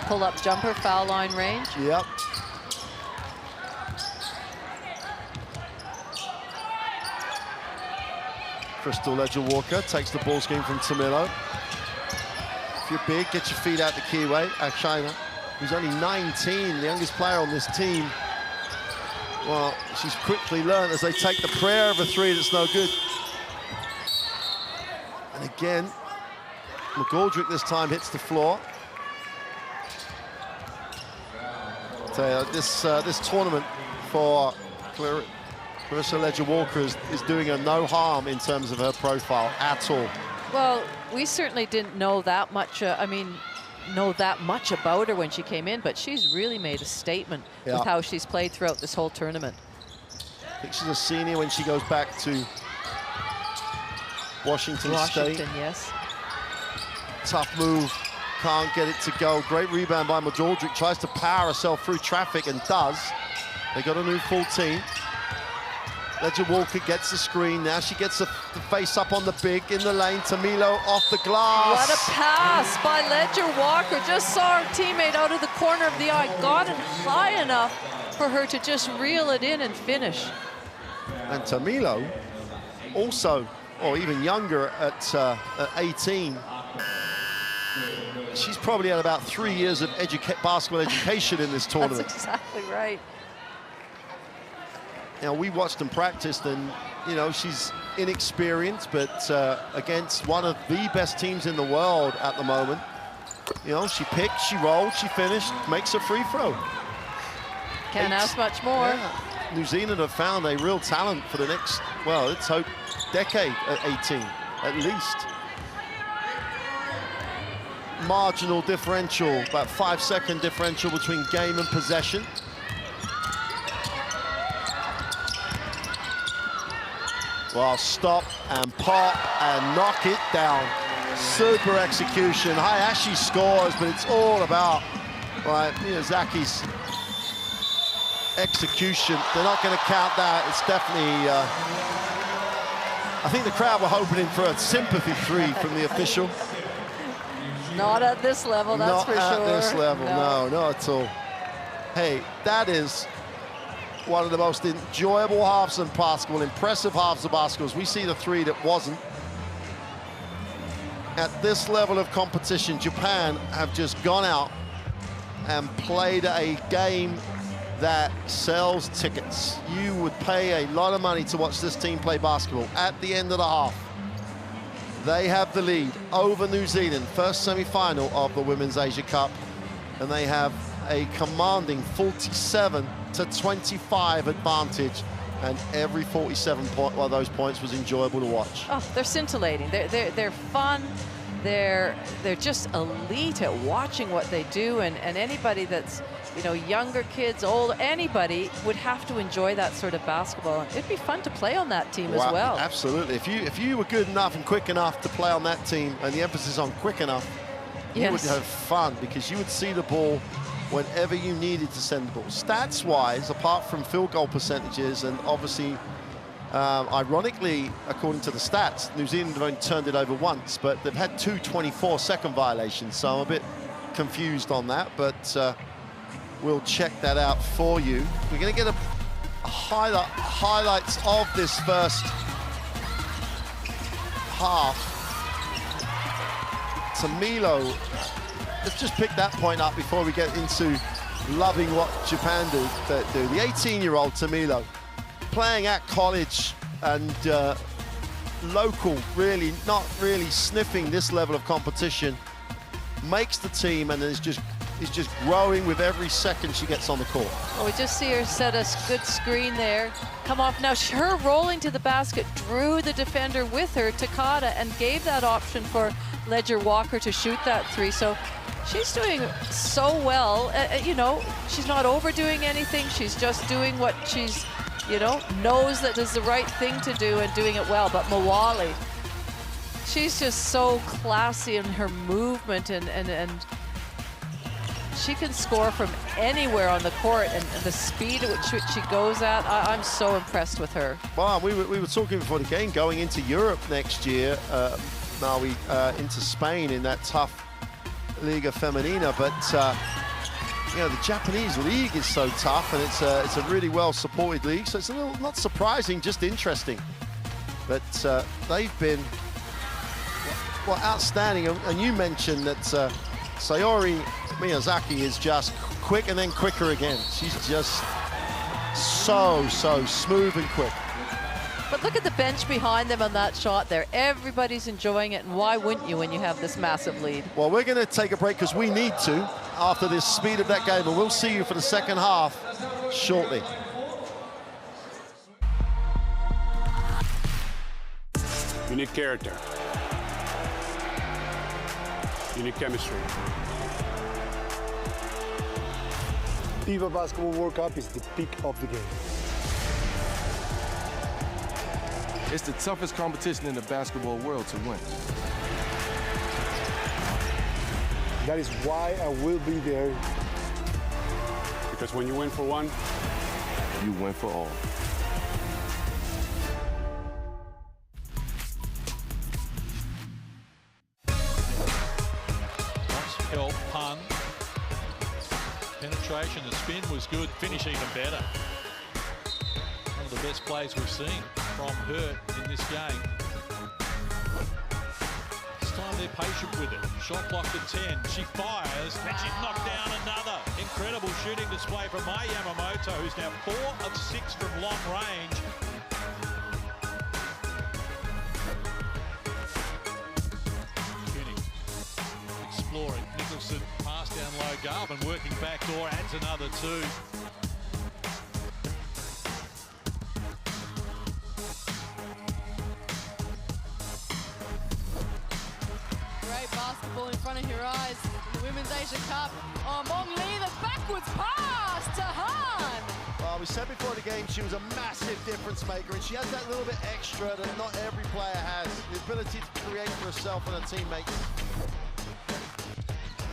pull-up jumper, foul line range. Yep. Crystal Ledger Walker takes the ball screen from Tamilo. if you're big, get your feet out the keyway. China, who's only 19, the youngest player on this team. Well, she's quickly learned as they take the prayer of a three that's no good. And again, McGoldrick this time hits the floor. So this tournament for Clarissa Leger-Walker is doing her no harm in terms of her profile at all. Well, we certainly didn't know that much. Know that much about her when she came in, but she's really made a statement with how she's played throughout this whole tournament. I think she's a senior when she goes back to Washington State. Yes. Tough move, can't get it to go. Great rebound by McGoldrick, tries to power herself through traffic and does. They got a new full team. Leger-Walker gets the screen. Now she gets the face up on the big in the lane. Tamilo off the glass. What a pass by Leger-Walker. Just saw her teammate out of the corner of the eye. Got it high enough for her to just reel it in and finish. And Tamilo, also, or even younger at 18, she's probably had about 3 years of basketball education in this tournament. That's exactly right. You know, we watched them practice, and you know, she's inexperienced, but against one of the best teams in the world at the moment. You know, she picked, she rolled, she finished, makes a free throw. Can't ask much more. Yeah. New Zealand have found a real talent for the next, well, let's hope, decade at 18, at least. Marginal differential, about 5-second differential between game and possession. Well, stop and pop and knock it down. Super execution. Hayashi scores, but it's all about Miyazaki's execution. They're not going to count that. It's definitely, I think the crowd were hoping for a sympathy three from the official. Not at this level, that's for sure. Not at this level, no, not at all. Hey, that is one of the most enjoyable halves of basketball, impressive halves of basketball. We see the three that wasn't. At this level of competition, Japan have just gone out and played a game that sells tickets. You would pay a lot of money to watch this team play basketball. At the end of the half, they have the lead over New Zealand, first semi-final of the Women's Asia Cup, and they have a commanding 47-25 advantage, and every 47 point one of those points was enjoyable to watch. Oh, they're scintillating. They're fun. They're just elite at watching what they do, and anybody that's, you know, younger kids, old, anybody would have to enjoy that sort of basketball. It'd be fun to play on that team as well. Absolutely. If you were good enough and quick enough to play on that team, and the emphasis on quick enough, you would have fun, because you would see the ball whenever you needed to send the ball. Stats-wise, apart from field goal percentages, and obviously, ironically, according to the stats, New Zealand have only turned it over once, but they've had 2 24-second violations, so I'm a bit confused on that, but we'll check that out for you. We're going to get a highlights of this first half. Tamilo, let's just pick that point up before we get into loving what Japan do. The 18-year-old Tamilo, playing at college and local, really not really sniffing this level of competition, makes the team and is just growing with every second she gets on the court. Well, we just see her set a good screen there. Come off. Now, her rolling to the basket drew the defender with her, Takada, and gave that option for Leger-Walker to shoot that three. So she's doing so well. You know, she's not overdoing anything. She's just doing what she's, you know, knows that is the right thing to do and doing it well. But Mawali, she's just so classy in her movement, and she can score from anywhere on the court, and the speed at which she goes at, I'm so impressed with her. Well, we were talking before the game, going into Europe next year, now into Spain in that tough Liga Femenina, but you know, the Japanese league is so tough, and it's a really well-supported league, so it's a little, not surprising, just interesting. But they've been Well, outstanding. And you mentioned that Sayori Miyazaki is just quick and then quicker again. She's just so smooth and quick. But look at the bench behind them on that shot there. Everybody's enjoying it, and why wouldn't you when you have this massive lead? Well, we're going to take a break because we need to after this speed of that game, and we'll see you for the second half shortly. Unique character. Unique chemistry. FIBA Basketball World Cup is the peak of the game. It's the toughest competition in the basketball world to win. That is why I will be there. Because when you win for one, You win for all. Help, pun. Penetration, the spin was good, finish even better. One of the best plays we've seen from her in this game. This time they're patient with it. Shot blocked at 10. She fires and she's knocked down another. Incredible shooting display from Mai Yamamoto, who's now 4 of 6 from long range. Exploring. Nicholson pass down low. Garvin working back door, adds another 2. Great basketball in front of your eyes in the Women's Asia Cup. Oh, Mong Lee, the backwards pass to Han. Well, we said before the game she was a massive difference maker, and she has that little bit extra that not every player has, the ability to create for herself and her teammates.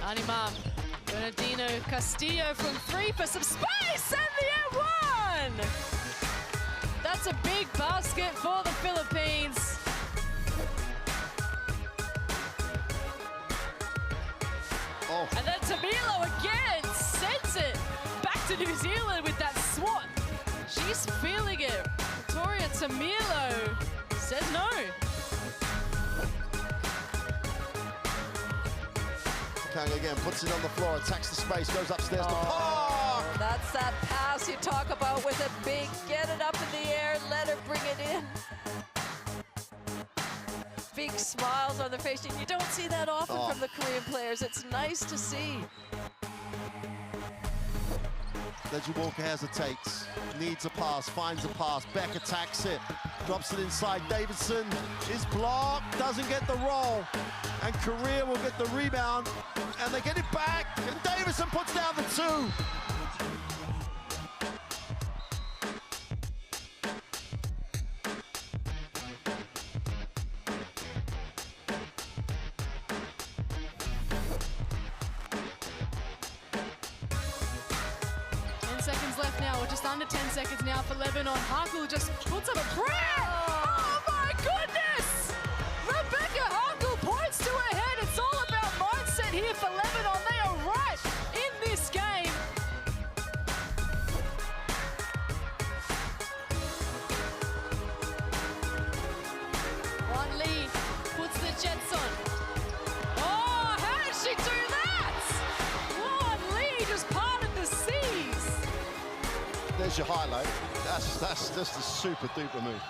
Animam, Bernardino Castillo from 3 for some space, and the air 1! That's a big basket for the Philippines. Oh. And then Tamilo again sends it back to New Zealand with that swat. She's feeling it. Victoria Tamilo says no. Kang again puts it on the floor, attacks the space, goes upstairs to Park. That's that pass you talk about with a big, get it up in the air, let her bring it in. Big smiles on their face, and you don't see that often from the Korean players. It's nice to see. Ledger Walker hesitates, needs a pass, finds a pass, Beck attacks it, drops it inside, Davidson is blocked, doesn't get the roll, and Korea will get the rebound, and they get it back, and Davidson puts down the 2. Seconds left now, or just under 10 seconds now for Lebanon. Harkle just puts up a prayer. Oh my goodness! Rebecca Harkle points to her head. It's all about mindset here for Lebanon. They are right in this game. Wan Lee puts the Jets on. Oh, how did she do that? Wan Lee just parted the seas. There's your highlight. That's just a super duper move.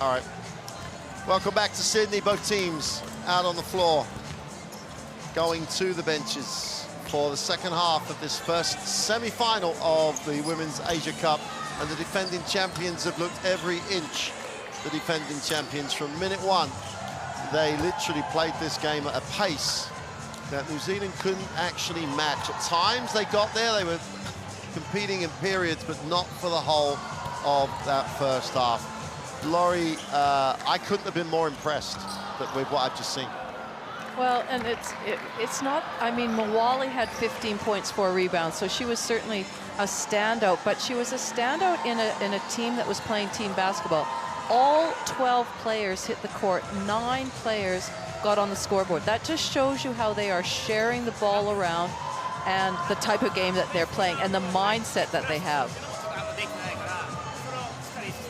All right. Welcome back to Sydney. Both teams out on the floor, going to the benches for the second half of this first semi-final of the Women's Asia Cup. And the defending champions have looked every inch the defending champions from minute one. They literally played this game at a pace that New Zealand couldn't actually match. At times they got there, they were competing in periods, but not for the whole of that first half. Laurie, I couldn't have been more impressed with what I've just seen. Well, and it's not, I mean, Mawali had 15 points, 4 rebounds, so she was certainly a standout, but she was a standout in a team that was playing team basketball. All 12 players hit the court, 9 players got on the scoreboard. That just shows you how they are sharing the ball around and the type of game that they're playing and the mindset that they have.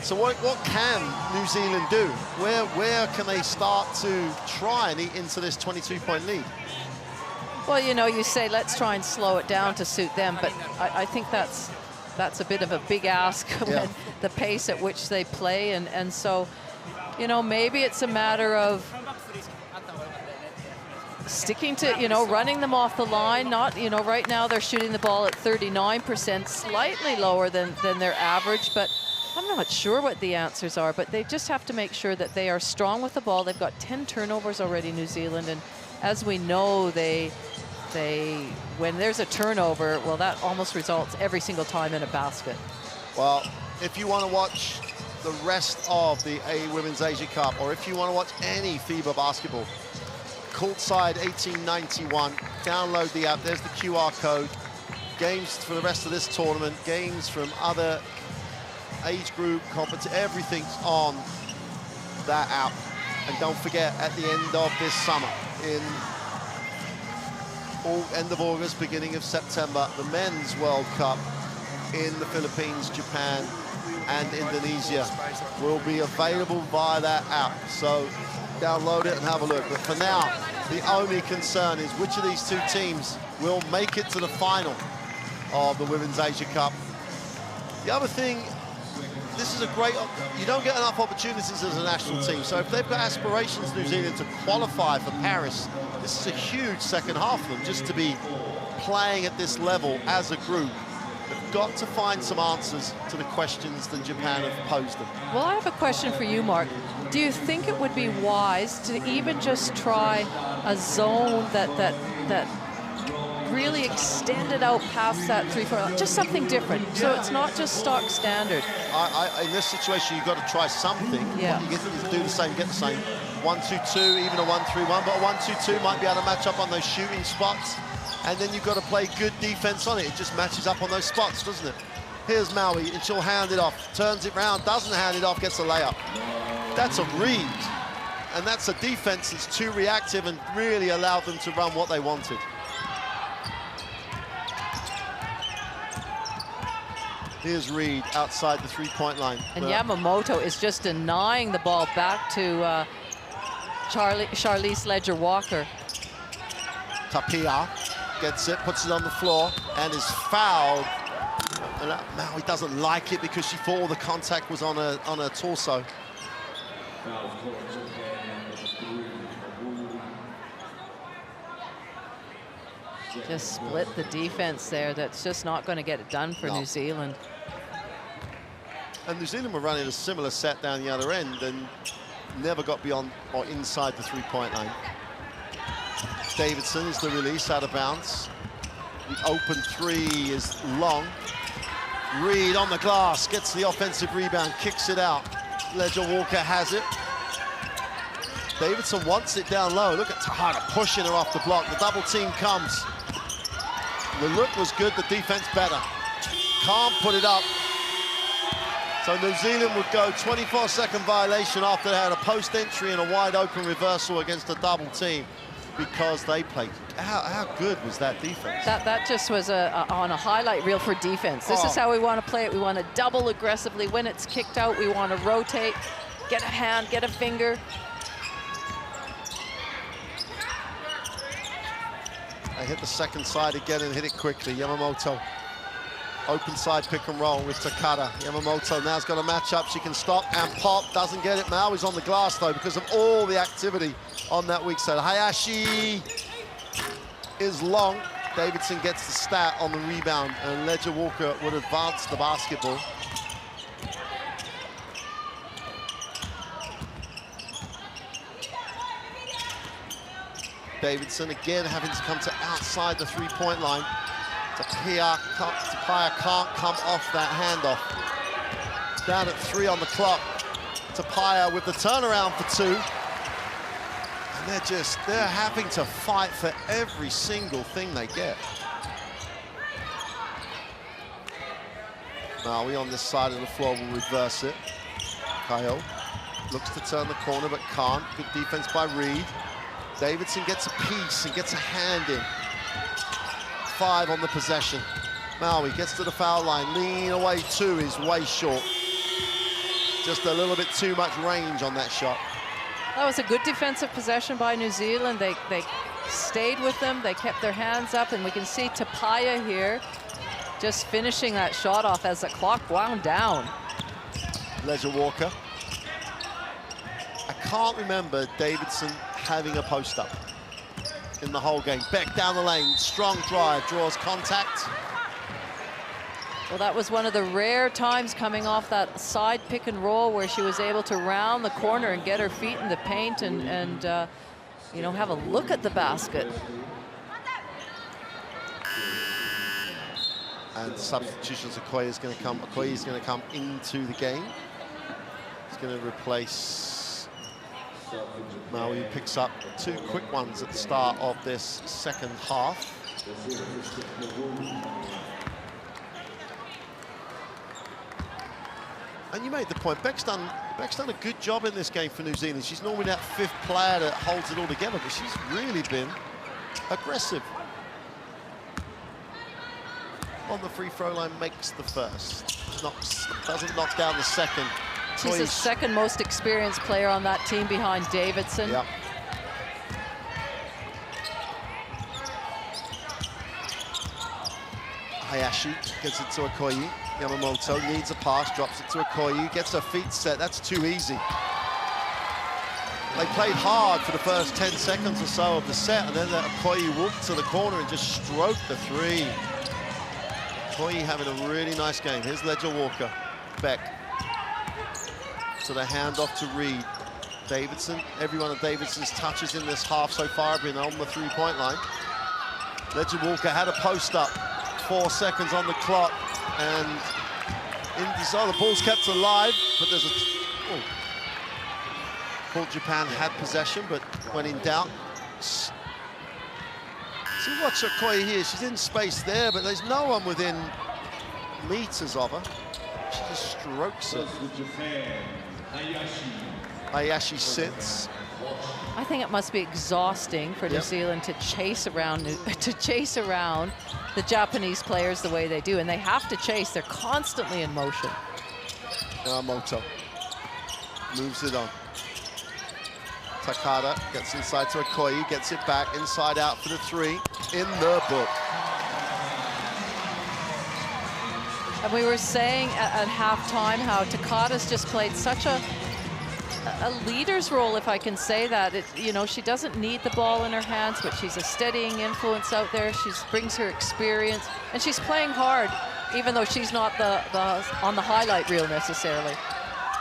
So what can New Zealand do? Where can they start to try and eat into this 22-point lead? Well, you know, you say let's try and slow it down to suit them, but I think that's a bit of a big ask when the pace at which they play, and so, you know, maybe it's a matter of sticking to, you know, running them off the line. Not, you know, right now they're shooting the ball at 39%, slightly lower than their average, but I'm not sure what the answers are, but they just have to make sure that they are strong with the ball. They've got 10 turnovers already, New Zealand, and as we know, when there's a turnover, well, that almost results every single time in a basket. Well, if you want to watch the rest of the Women's Asia Cup, or if you want to watch any FIBA basketball, Courtside 1891, download the app. There's the QR code. Games for the rest of this tournament, games from other age group competition, everything's on that app. And don't forget, at the end of this summer, in end of August, beginning of September, the Men's World Cup in the Philippines, Japan, and Indonesia will be available via that app. So download it and have a look. But for now, the only concern is which of these two teams will make it to the final of the Women's Asia Cup. The other thing, this is a great, you don't get enough opportunities as a national team. So if they've got aspirations, New Zealand, to qualify for Paris, this is a huge second half for them, just to be playing at this level as a group. They've got to find some answers to the questions that Japan have posed them. Well, I have a question for you, Mark. Do you think it would be wise to even just try a zone that really extended out past that 3-4, just something different, so it's not just stock standard? In this situation, you've got to try something. Yeah. You do the same, get the same. 1-2-2, even a 1-3-1, but a 1-2-2 might be able to match up on those shooting spots, and then you've got to play good defense on it. It just matches up on those spots, doesn't it? Here's Maui, and she'll hand it off, turns it round, doesn't hand it off, gets a layup. That's a read, and that's a defense that's too reactive and really allowed them to run what they wanted. Here's Reed outside the three-point line. And Yamamoto is just denying the ball back to Charlize Ledger-Walker. Tapia gets it, puts it on the floor, and is fouled. And Maui doesn't like it because she thought all the contact was on her torso. Just split the defense there. That's just not going to get it done for New Zealand. And New Zealand were running a similar set down the other end and never got beyond or inside the three-point line. Davidson is the release out of bounds. The open three is long. Reed on the glass, gets the offensive rebound, kicks it out. Ledger-Walker has it. Davidson wants it down low. Look at Tahada pushing her off the block. The double team comes. The look was good, the defense better. Can't put it up. So New Zealand would go 24-second violation after they had a post entry and a wide open reversal against a double team because they played. How good was that defense? That just was on a highlight reel for defense. This is how we want to play it. We want to double aggressively. When it's kicked out, we want to rotate, get a hand, get a finger. They hit the second side again and hit it quickly. Yamamoto Open side pick and roll with Takada. Yamamoto now's got a match up. She can stop and pop. Doesn't get it. Maui's on the glass, though, because of all the activity on that weak side. Hayashi is long. Davidson gets the stat on the rebound, and Ledger Walker would advance the basketball. Davidson again having to come to outside the three-point line. Tapia can't come off that handoff. Down at 3 on the clock. Tapia with the turnaround for 2. And they're having to fight for every single thing they get. Maui on this side of the floor will reverse it. Kyle looks to turn the corner but can't. Good defense by Reed. Davidson gets a piece and gets a hand in. 5 on the possession. Maui gets to the foul line. Lean away 2 is way short. Just a little bit too much range on that shot. That was a good defensive possession by New Zealand. They stayed with them. They kept their hands up, and we can see Tapia here just finishing that shot off as the clock wound down. Ledger Walker. I can't remember Davidson having a post-up in the whole game. Beck down the lane, strong drive, draws contact. Well, that was one of the rare times coming off that side pick and roll where she was able to round the corner and get her feet in the paint and you know, have a look at the basket. And substitutions, Okoye is going to come. Okoye is going to come into the game. He's going to replace Maui, picks up 2 quick ones at the start of this second half. And you made the point, Beck's done a good job in this game for New Zealand. She's normally that 5th player that holds it all together, but she's really been aggressive. On the free throw line, makes the first. Doesn't knock down the second. She's the second most experienced player on that team behind Davidson. Yep. Hayashi gets it to Okoye. Yamamoto needs a pass, drops it to Okoye, gets her feet set. That's too easy. They played hard for the first 10 seconds or so of the set, and then Okoye walked to the corner and just stroked the 3. Okoye having a really nice game. Here's Ledger Walker. Beck. So the handoff to Reed. Davidson, every one of Davidson's touches in this half so far have been on the three-point line. Ledger Walker had a post up, 4 seconds on the clock, and the ball's kept alive, but there's a... Thought Japan had possession, but when in doubt. See, watch Okoye here, she's in space there, but there's no one within meters of her. She just strokes it. Hayashi sits. I think it must be exhausting for New Zealand to chase around the Japanese players the way they do, and they have to chase. They're constantly in motion. Yamamoto moves it on. Takada gets inside to Okoye, gets it back, inside out for the 3, in the book. And we were saying at halftime how Takada's just played such a leader's role, if I can say that. You know, she doesn't need the ball in her hands, but she's a steadying influence out there. She brings her experience, and she's playing hard, even though she's not on the highlight reel necessarily.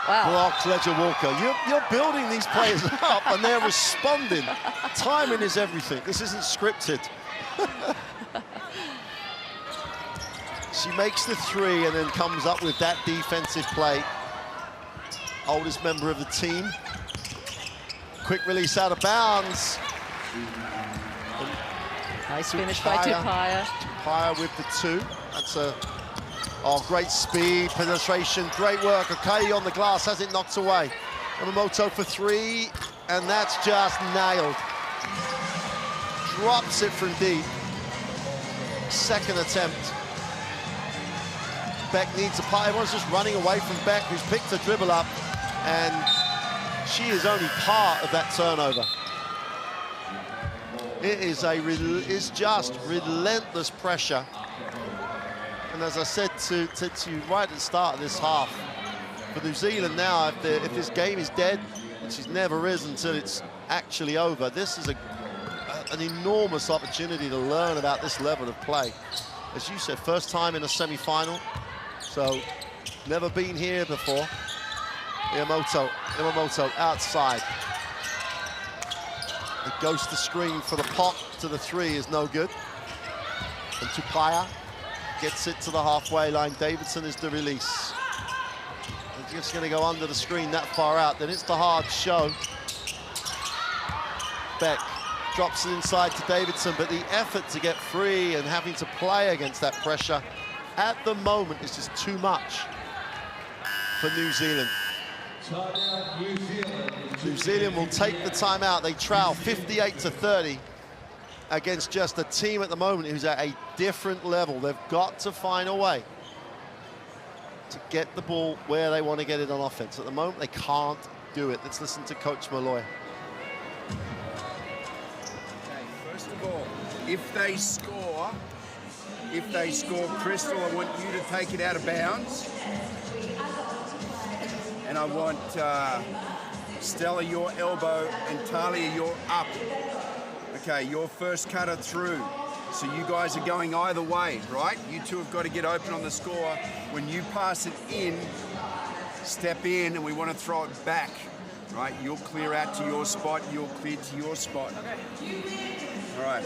Wow. Blocked Ledger Walker. You're building these players up, and they're responding. Timing is everything. This isn't scripted. She makes the 3 and then comes up with that defensive play. Oldest member of the team. Quick release out of bounds. Nice finish by Tapia. Tapia with the 2. That's a great speed, penetration, great work. Okoye on the glass, has it knocked away. Yamamoto for 3, and that's just nailed. Drops it from deep. Second attempt. Beck needs a part. Everyone's just running away from Beck, who's picked the dribble up, and she is only part of that turnover. It is it's just relentless pressure. And as I said to you right at the start of this half, for New Zealand now, if this game is dead, which it never is until it's actually over, this is an enormous opportunity to learn about this level of play. As you said, first time in a semi-final, so never been here before. Iwamoto outside. It goes to screen for the pop to the three is no good. And Tupaia gets it to the halfway line. Davidson is the release. He's just going to go under the screen that far out. Then it's the hard show. Beck drops it inside to Davidson, but the effort to get free and having to play against that pressure at the moment is just too much for New Zealand. New Zealand will take the timeout. They trail 58-30 against just a team at the moment who's at a different level. They've got to find a way to get the ball where they want to get it on offense. At the moment, they can't do it. Let's listen to Coach Malloy. First of all, if they score, Crystal, I want you to take it out of bounds. And I want Stella, your elbow, and Talia, your up. Okay, your first cutter through. So you guys are going either way, right? You two have got to get open on the score. When you pass it in, step in, and we want to throw it back, right? You'll clear out to your spot, you'll clear to your spot. All right.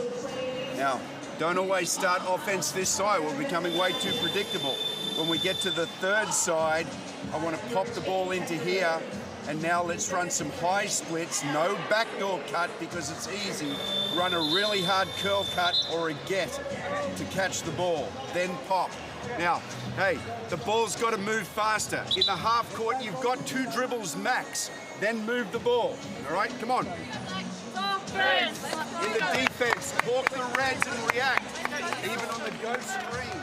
Now, don't always start offense this side. We're becoming way too predictable. When we get to the third side, I want to pop the ball into here, and now let's run some high splits, no backdoor cut because it's easy. Run a really hard curl cut or a get to catch the ball, then pop. Now, hey, the ball's got to move faster. In the half court, you've got 2 dribbles max, then move the ball, all right? Come on. In the defense, walk the reds and react, even on the go screen.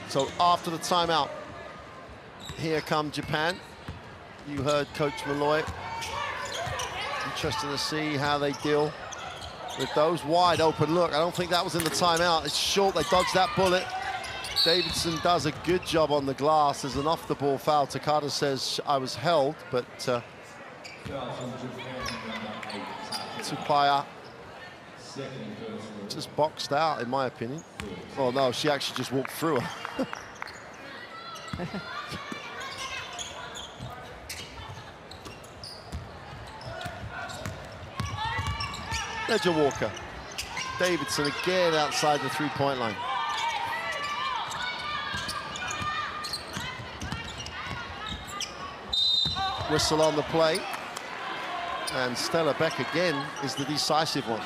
So after the timeout, here come Japan. You heard Coach Malloy. Interesting to see how they deal with those wide open look. I don't think that was in the timeout. It's short, they dodged that bullet. Davidson does a good job on the glass. There's an off the ball foul. Takada says I was held, but Tupaia just boxed out, in my opinion. Oh no, she actually just walked through her. Ledger Walker. Davidson again outside the three-point line. Whistle on the play. And Stella Beck again is the decisive one.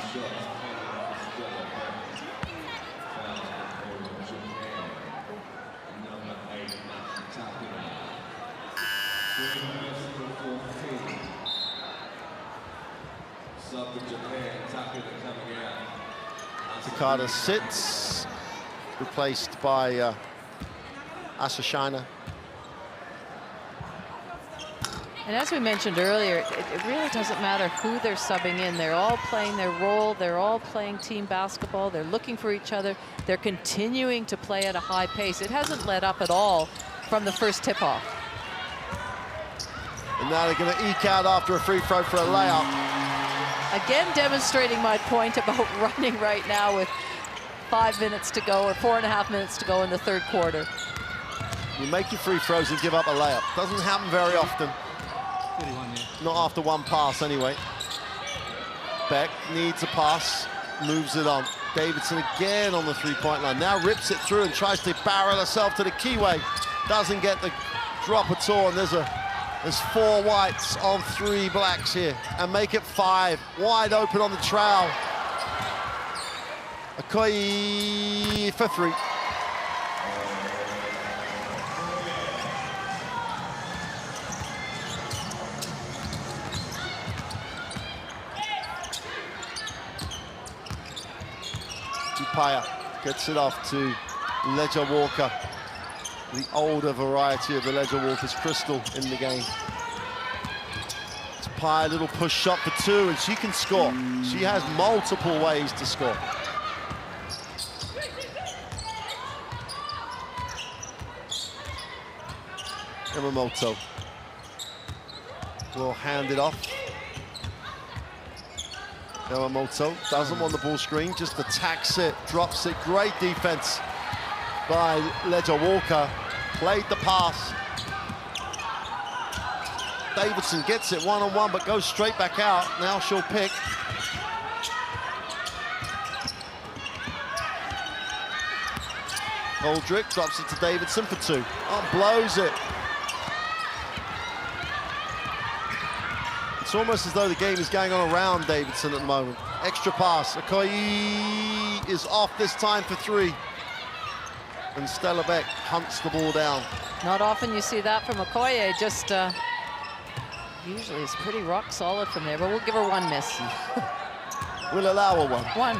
Takada sits, replaced by Asashina. And as we mentioned earlier, it really doesn't matter who they're subbing in. They're all playing their role. They're all playing team basketball. They're looking for each other. They're continuing to play at a high pace. It hasn't let up at all from the first tip-off. And now they're going to eke out after a free throw for a layup. Again, demonstrating my point about running right now with 5 minutes to go or 4.5 minutes to go in the third quarter. You make your free throws and give up a layup. Doesn't happen very often. Not after one pass, anyway. Beck needs a pass, moves it on. Davidson again on the three-point line. Now rips it through and tries to barrel herself to the keyway. Doesn't get the drop at all, and there's 4 whites on 3 blacks here, and make it 5. Wide open on the trowel. Okoye for 3. Tupaia gets it off to Ledger Walker. the older variety of the Ledger Walker's crystal in the game. Tapai, a little push shot for 2, and she can score. She has multiple ways to score. Yamamoto will hand it off. Yamamoto doesn't want the ball screen, just attacks it, drops it. Great defense by Ledger Walker. Played the pass. Davidson gets it one-on-one, but goes straight back out. Now she'll pick. Goldrick drops it to Davidson for 2. Oh, blows it. It's almost as though the game is going on around Davidson at the moment. Extra pass. Okoye is off this time for 3. And Stella Beck hunts the ball down. Not often you see that from Okoye. Just usually it's pretty rock solid from there, but we'll give her 1 miss. We'll allow her 1. 1.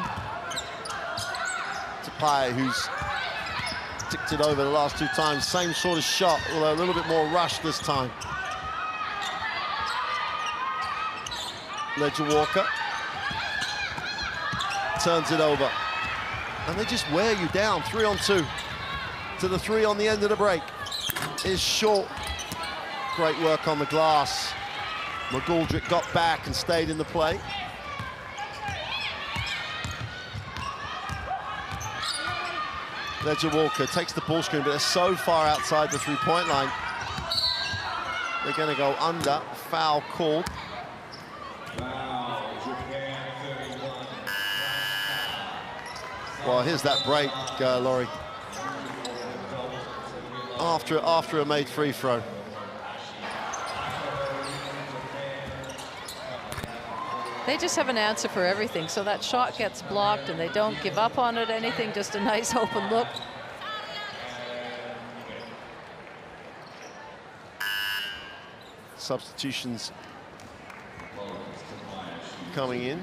Tapai, who's ticked it over the last 2 times. Same sort of shot, although a little bit more rushed this time. Ledger Walker turns it over. And they just wear you down. 3-on-2 to the 3 on the end of the break. Is short. Great work on the glass. McGoldrick got back and stayed in the play. Ledger Walker takes the ball screen, but they're so far outside the 3-point line. They're going to go under. Foul called. Well, here's that break, Laurie. After a made free throw. They just have an answer for everything. So that shot gets blocked and they don't give up on it, anything, just a nice open look. Substitutions coming in.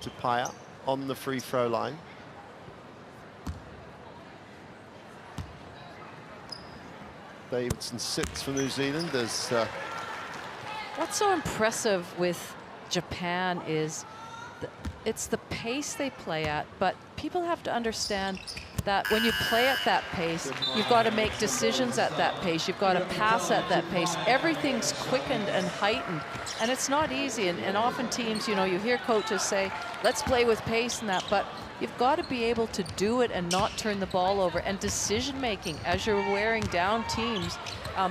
Tapai on the free throw line. Davidson sits for New Zealand. There's what's so impressive with Japan is it's the pace they play at, but people have to understand that when you play at that pace, you've got to make decisions at that pace. You've got to pass at that pace. Everything's quickened and heightened, and it's not easy. And often teams, you know, you hear coaches say, let's play with pace and that, but you've got to be able to do it and not turn the ball over. And decision-making, as you're wearing down teams,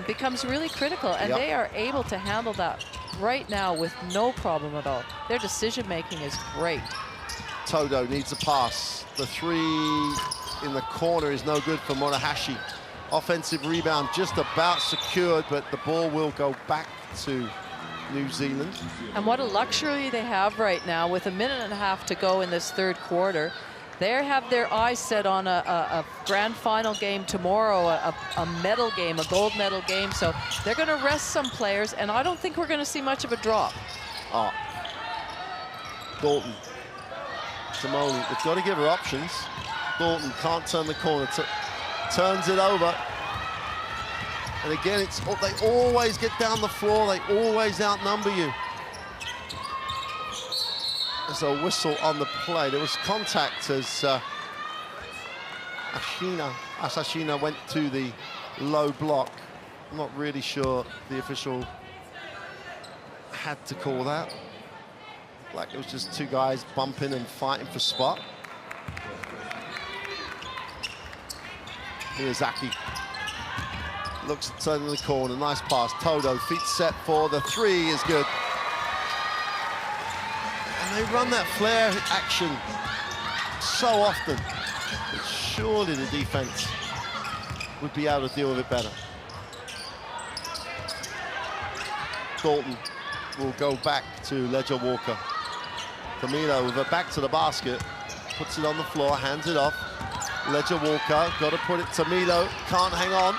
becomes really critical, and they are able to handle that right now with no problem at all. Their decision-making is great. Todo needs a pass. The 3 in the corner is no good for Motohashi. Offensive rebound just about secured, but the ball will go back to New Zealand. And what a luxury they have right now with 1.5 minutes to go in this 3rd quarter. They have their eyes set on a grand final game tomorrow, a medal game, a gold medal game. So they're going to rest some players, and I don't think we're going to see much of a drop. Dalton. Simone, they've got to give her options. Dalton can't turn the corner, turns it over. And again, they always get down the floor, they always outnumber you. There's a whistle on the play. There was contact as Asashina went to the low block. I'm not really sure the official had to call that. Like it was just 2 guys bumping and fighting for spot. Miyazaki looks at turning the corner, nice pass. Todo, feet set for the 3 is good. And they run that flare action so often. But surely the defense would be able to deal with it better. Dalton will go back to Ledger Walker. Camilo with her back to the basket, puts it on the floor, hands it off. Ledger Walker, got to put it to Milo, can't hang on.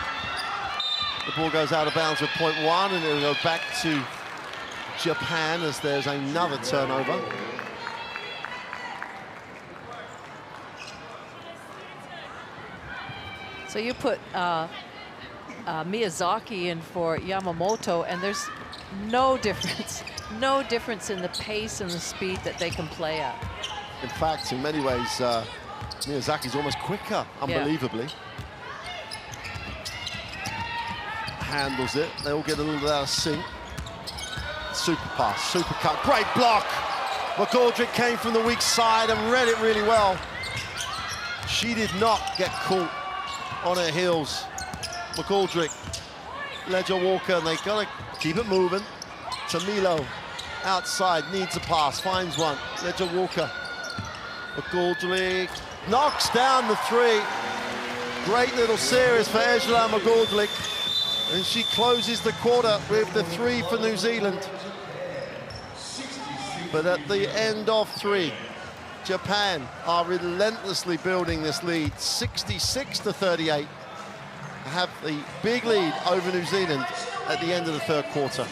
The ball goes out of bounds with .1, and it'll go back to Japan as there's another turnover. So you put Miyazaki in for Yamamoto, and there's no difference. No difference in the pace and the speed that they can play at. In fact, in many ways, Miyazaki's almost quicker, unbelievably. Handles it. They all get a little bit out of sync. Super pass, super cut, great block. McGoldrick came from the weak side and read it really well. She did not get caught on her heels. McGoldrick, Ledger Walker, and they gotta keep it moving. Tamilo outside, needs a pass, finds one. Ledger Walker. McGoldrick knocks down the three. Great little series for Angela McGoldrick. And she closes the quarter with the three for New Zealand. But at the end of three, Japan are relentlessly building this lead, 66-38. Have the big lead over New Zealand at the end of the third quarter.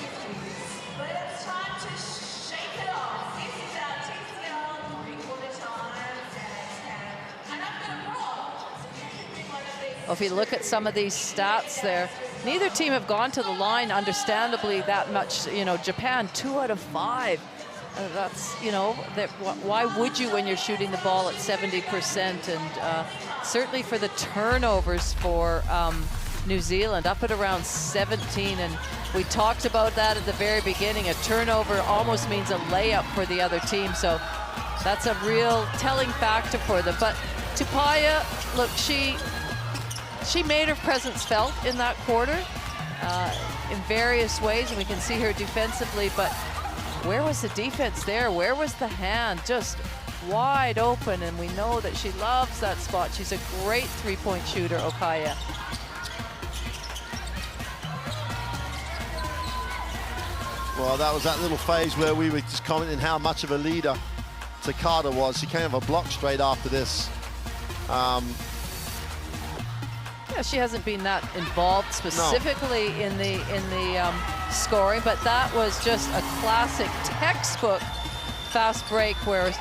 Well, if you look at some of these stats there, neither team have gone to the line, understandably, that much. You know, Japan, 2 out of 5. That's, you know, why would you when you're shooting the ball at 70%? And certainly for the turnovers for New Zealand, up at around 17. And we talked about that at the very beginning. A turnover almost means a layup for the other team. So that's a real telling factor for them. But Tupaia, look, she made her presence felt in that quarter in various ways, and we can see her defensively, but where was the defense there? Where was the hand? Just wide open, and we know that she loves that spot. She's a great three-point shooter, Okaya. Well, that was that little phase where we were just commenting how much of a leader Takada was. She came with a block straight after this. Yeah, she hasn't been that involved specifically in the scoring, but that was just a classic textbook fast break where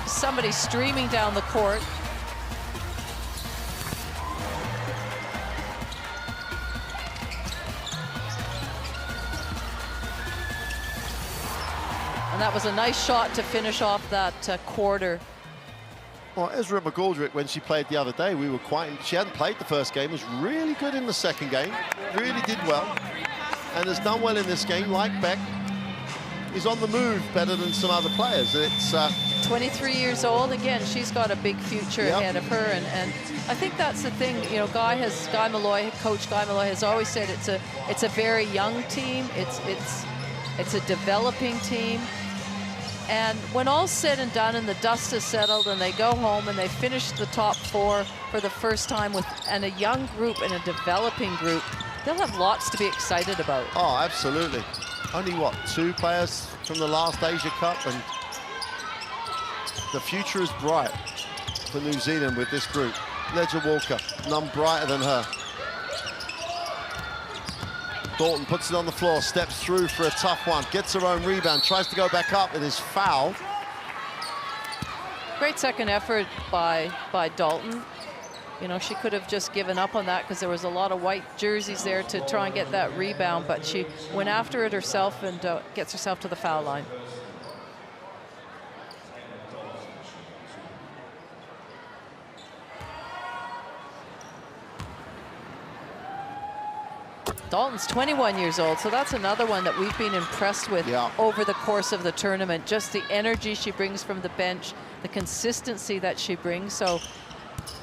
somebody streaming down the court. And that was a nice shot to finish off that quarter. Well, Ezra McGoldrick, when she played the other day, she hadn't played the first game, was really good in the second game, really did well, and has done well in this game. Like Beck, is on the move better than some other players. It's 23 years old. Again, she's got a big future ahead of her, and I think that's the thing. You know, Coach Guy Malloy has always said it's a very young team. It's a developing team. And when all's said and done and the dust is settled and they go home and they finish the top 4 for the first time and a young group and a developing group, they'll have lots to be excited about. Oh, absolutely. Only, what, 2 players from the last Asia Cup, and the future is bright for New Zealand with this group. Ledger Walker, none brighter than her. Dalton puts it on the floor, steps through for a tough one, gets her own rebound, tries to go back up and is fouled. Great second effort by Dalton. You know, she could have just given up on that because there was a lot of white jerseys there to try and get that rebound, but she went after it herself and gets herself to the foul line. Dalton's 21 years old, so that's another one that we've been impressed with over the course of the tournament. Just the energy she brings from the bench, the consistency that she brings. So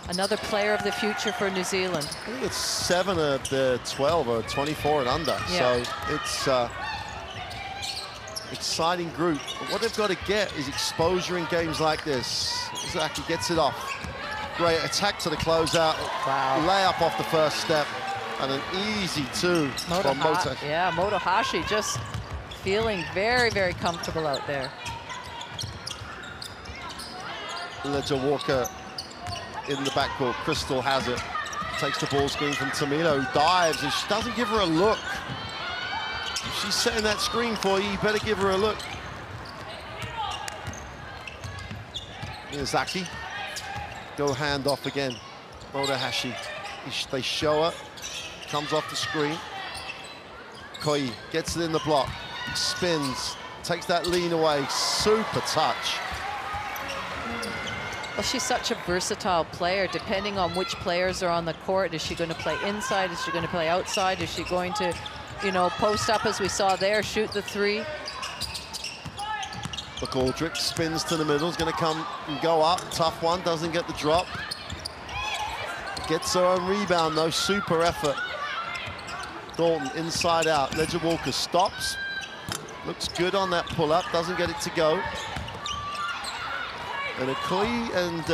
another player of the future for New Zealand. I think it's 7 of the 12 or 24 and under. Yeah. So it's exciting group. But what they've got to get is exposure in games like this. Zaki gets it off. Great attack to the closeout. Wow. Layup off the first step. And an easy 2 from Mota. Yeah, Motohashi just feeling very, very comfortable out there. Ledger Walker in the backcourt. Crystal has it. Takes the ball screen from Tamino, who dives, and she doesn't give her a look. If she's setting that screen for you, you better give her a look. Miyazaki. Go hand off again. Motohashi. They show her. Comes off the screen. Koi gets it in the block. Spins. Takes that lean away. Super touch. Well, she's such a versatile player, depending on which players are on the court. Is she going to play inside? Is she going to play outside? Is she going to, you know, post up as we saw there, shoot the three? McGoldrick spins to the middle. Is going to come and go up. Tough one. Doesn't get the drop. Gets her own rebound, though. Super effort. Dalton inside out. Ledger Walker stops. Looks good on that pull-up. Doesn't get it to go. And Okoye and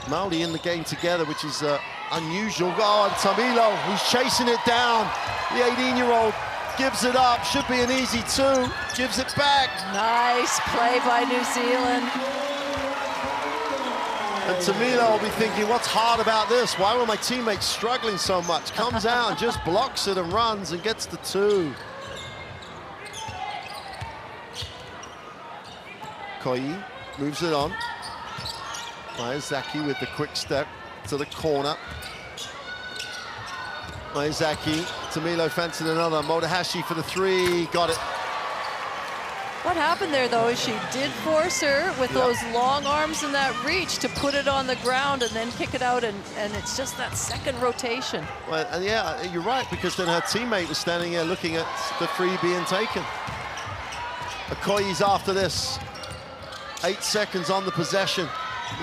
Maoli in the game together, which is unusual. Oh, and Tamilo, who's chasing it down. The 18-year-old gives it up. Should be an easy two. Gives it back. Nice play by New Zealand. And Tamilo will be thinking, what's hard about this? Why were my teammates struggling so much? Comes out and just blocks it and runs and gets the two. Okoye moves it on. Miyazaki with the quick step to the corner. Miyazaki, Tamilo fancied another. Motohashi for the three, got it. What happened there, though, is she did force her with those long arms and that reach to put it on the ground and then kick it out, and it's just that second rotation. Well, and yeah, you're right, because then her teammate was standing there looking at the free being taken. Okoye's after this. 8 seconds on the possession.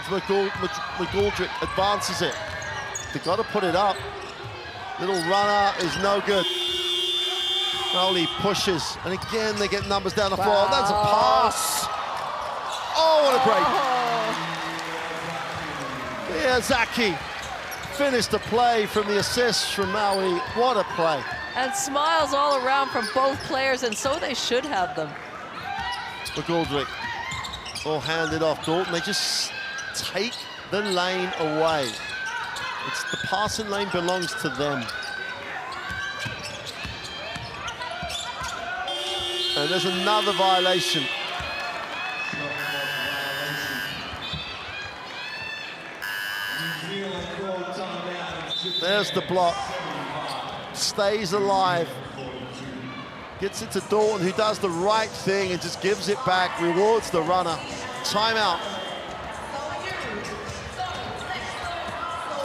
McGoldrick advances it. They've got to put it up. Little runner is no good. Maoli pushes, and again they get numbers down the floor. That's a pass. Oh, what a break. Miyazaki finished the play from the assist from Maui. What a play. And smiles all around from both players, and so they should have them. McGoldrick all handed off Dalton. They just take the lane away. It's the passing lane belongs to them. And there's another violation. There's the block. Stays alive. Gets it to Dalton, who does the right thing and just gives it back, rewards the runner. Timeout.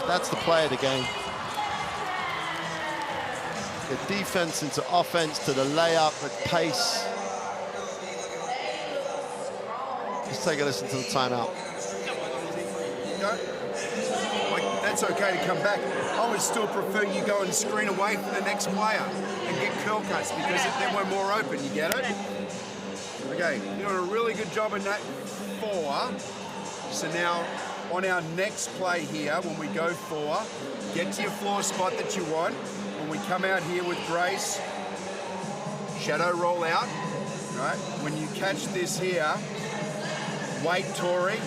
That's the play of the game. The defense into offense to the layup at pace. Let's take a listen to the timeout. That's okay to come back. I would still prefer you go and screen away from the next player and get curl cuts, because then we're more open, you get it? Okay, you're doing a really good job in that 4. So now on our next play here, when we go 4, get to your floor spot that you want. When we come out here with Grace, shadow roll out, right? When you catch this here, wait, Tori.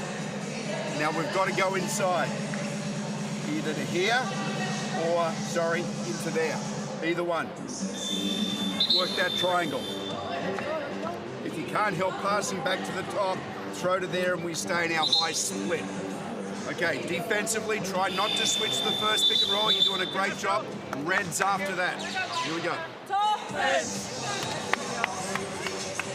Now we've got to go inside. Either to here or, sorry, into there. Either one. Work that triangle. If you can't help passing back to the top, throw to there and we stay in our high split. Okay, defensively, try not to switch the first pick and roll. You're doing a great job. Reds after that. Here we go.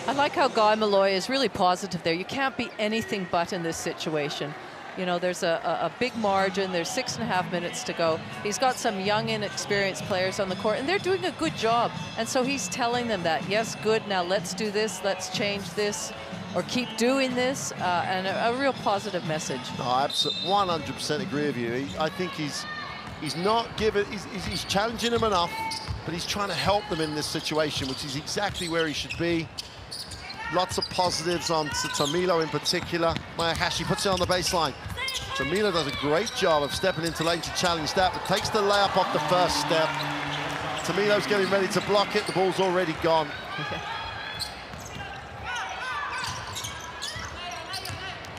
I like how Guy Malloy is really positive there. You can't be anything but in this situation. You know, there's a big margin. There's 6.5 minutes to go. He's got some young, inexperienced players on the court, and they're doing a good job. And so he's telling them that, yes, good, now let's do this, let's change this, or keep doing this, and a real positive message. Oh, absolutely, 100% agree with you. I think he's not giving, he's challenging them enough, but he's trying to help them in this situation, which is exactly where he should be. Lots of positives on Tamilo in particular. Miyazaki puts it on the baseline. Tamilo does a great job of stepping into lane to challenge that, but takes the layup off the first step. Tamilo's getting ready to block it. The ball's already gone.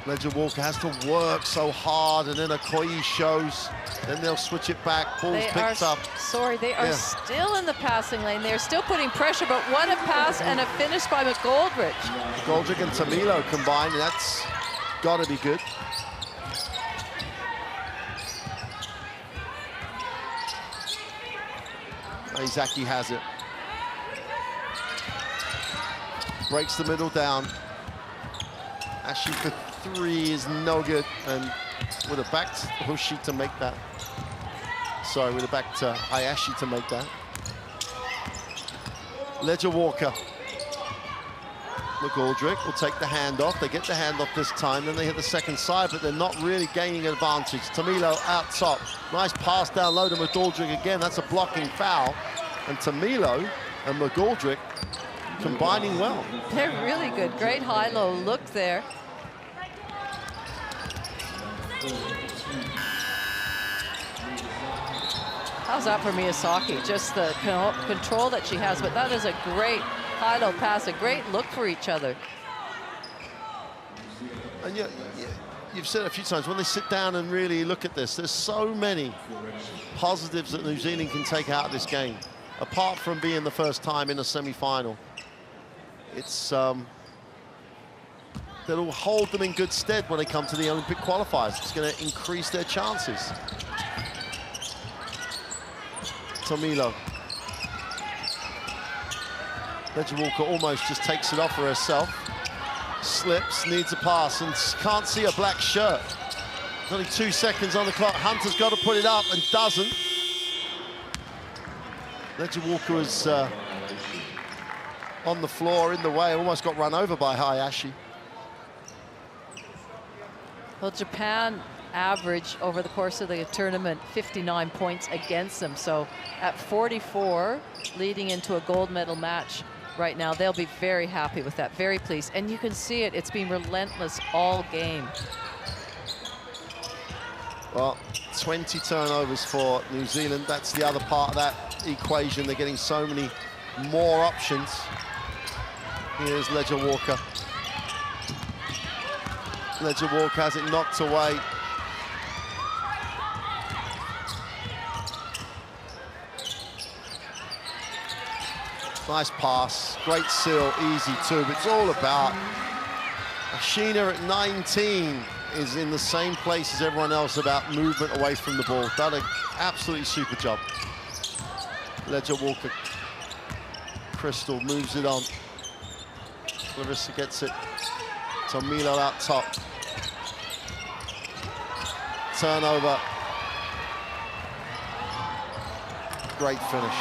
Ledger Walker has to work so hard, and then Okoye shows. Then they'll switch it back. Ball's picked up. Sorry, they are still in the passing lane. They're still putting pressure, but what a pass and a finish by McGoldrick. McGoldrick and Tamilo combined, and that's got to be good. Izaki has it. Breaks the middle down. Ashi for three is no good, and would have backed Hoshi to make that. Sorry, would have backed Hayashi to make that. Ledger Walker. McGoldrick will take the handoff. They get the handoff this time, then they hit the second side, but they're not really gaining advantage. Tamilo out top. Nice pass down low to McGoldrick again. That's a blocking foul. And Tamilo and McGoldrick combining well. They're really good. Great high-low look there. How's that for Miyazaki? Just the control that she has, but that is a great high-low pass, a great look for each other. And you've said it a few times, when they sit down and really look at this, there's so many positives that New Zealand can take out of this game, apart from being the first time in a semi-final. It's that'll hold them in good stead when they come to the Olympic qualifiers. It's going to increase their chances. Tamilo. Ledger Walker almost just takes it off for herself. Slips, needs a pass, and can't see a black shirt. There's only 2 seconds on the clock. Hunter's got to put it up and doesn't. Ledger Walker was on the floor, in the way, almost got run over by Hayashi. Well, Japan average over the course of the tournament 59 points against them. So at 44, leading into a gold medal match right now, they'll be very happy with that, very pleased. And you can see it, it's been relentless all game. Well, 20 turnovers for New Zealand. That's the other part of that equation. They're getting so many more options. Here's Ledger Walker. Ledger Walker has it knocked away. Nice pass, great seal, easy too, but it's all about Ashina at 19 is in the same place as everyone else about movement away from the ball. Done an absolutely super job. Ledger Walker. Crystal moves it on. Clarissa gets it. Tomilo out top. Turnover. Great finish.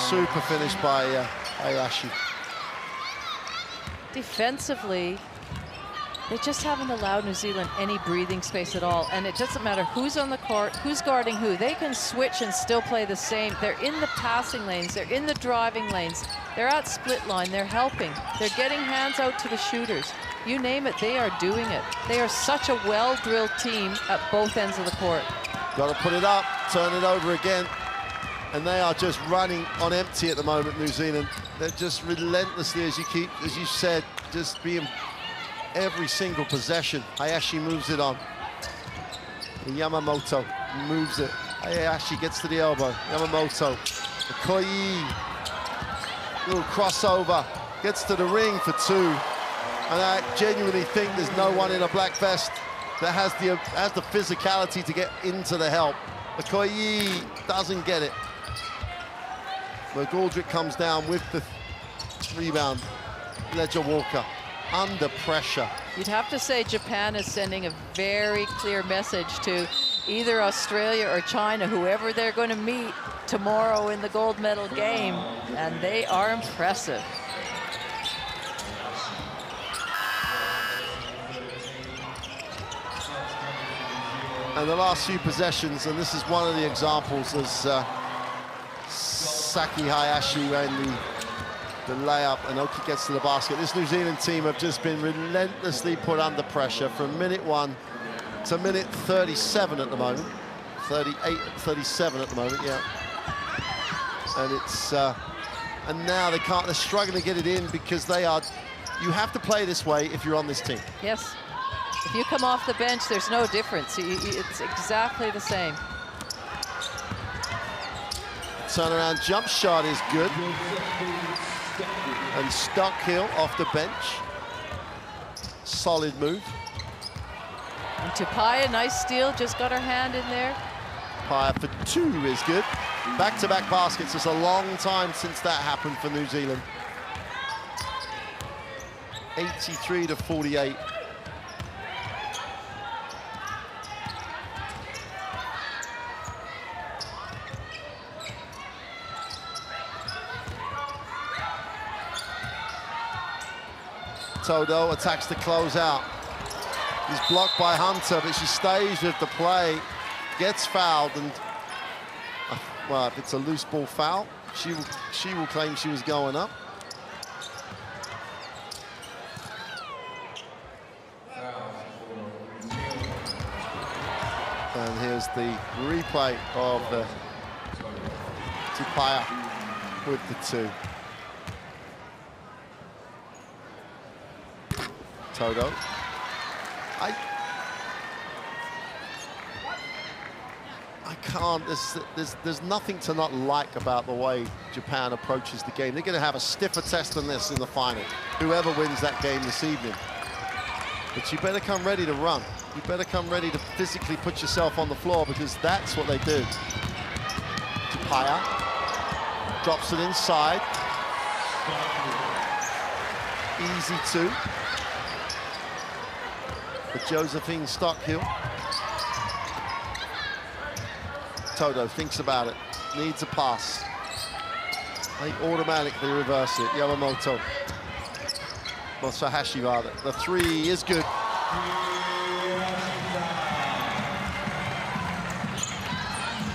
Super finish by Hayashi. Defensively, they just haven't allowed New Zealand any breathing space at all. And it doesn't matter who's on the court, who's guarding who. They can switch and still play the same. They're in the passing lanes. They're in the driving lanes. They're at split line. They're helping. They're getting hands out to the shooters. You name it, they are doing it. They are such a well-drilled team at both ends of the court. Got to put it up, turn it over again. And they are just running on empty at the moment, New Zealand. They're just relentlessly, as you said, just being every single possession. Hayashi moves it on. Yamamoto moves it. Hayashi gets to the elbow. Yamamoto. Okoye. Little crossover. Gets to the ring for two. And I genuinely think there's no one in a black vest that has the physicality to get into the help. Okoye doesn't get it. McGoldrick comes down with the rebound. Ledger Walker under pressure. You'd have to say Japan is sending a very clear message to either Australia or China, whoever they're going to meet tomorrow in the gold medal game, and they are impressive. And the last few possessions, and this is one of the examples, as Saki Hayashi and the layup, and Oki gets to the basket. This New Zealand team have just been relentlessly put under pressure from minute 1 to minute 37 at the moment. 38, 37 at the moment, yeah. And it's, and now they're struggling to get it in because you have to play this way if you're on this team. Yes. If you come off the bench, there's no difference. It's exactly the same. Turnaround jump shot is good. And Stockhill off the bench. Solid move. And Tupaia, nice steal, just got her hand in there. Paya for 2 is good. Back-to-back baskets. It's a long time since that happened for New Zealand. 83-48. Todo attacks the closeout. He's blocked by Hunter, but she stays with the play, gets fouled, and well, if it's a loose ball foul, she will claim she was going up. And here's the replay of the Tupaia with the 2. Todo. I can't, there's nothing to not like about the way Japan approaches the game. They're going to have a stiffer test than this in the final, whoever wins that game this evening. But you better come ready to run. You better come ready to physically put yourself on the floor, because that's what they do. Tupaia drops it inside. Easy 2. For Josephine Stockhill. Todo thinks about it, needs a pass. They automatically reverse it. Yamamoto. Masahashi rather. The 3 is good.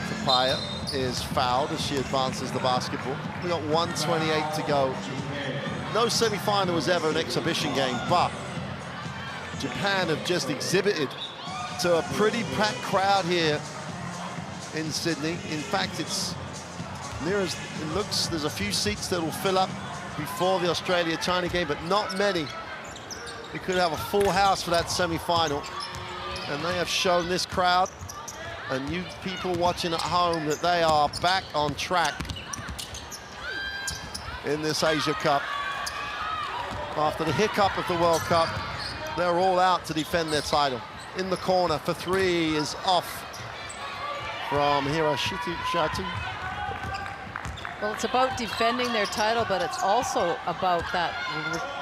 Tupaia is fouled as she advances the basketball. We got 1:28 to go. No semi-final was ever an exhibition game, but Japan have just exhibited to a pretty packed crowd here in Sydney. In fact, it's near as it looks. There's a few seats that will fill up before the Australia-China game, but not many. We could have a full house for that semi-final, and they have shown this crowd and you people watching at home that they are back on track in this Asia Cup. After the hiccup of the World Cup, they're all out to defend their title. In the corner for 3 is off from Hiroshita. Well, it's about defending their title, but it's also about that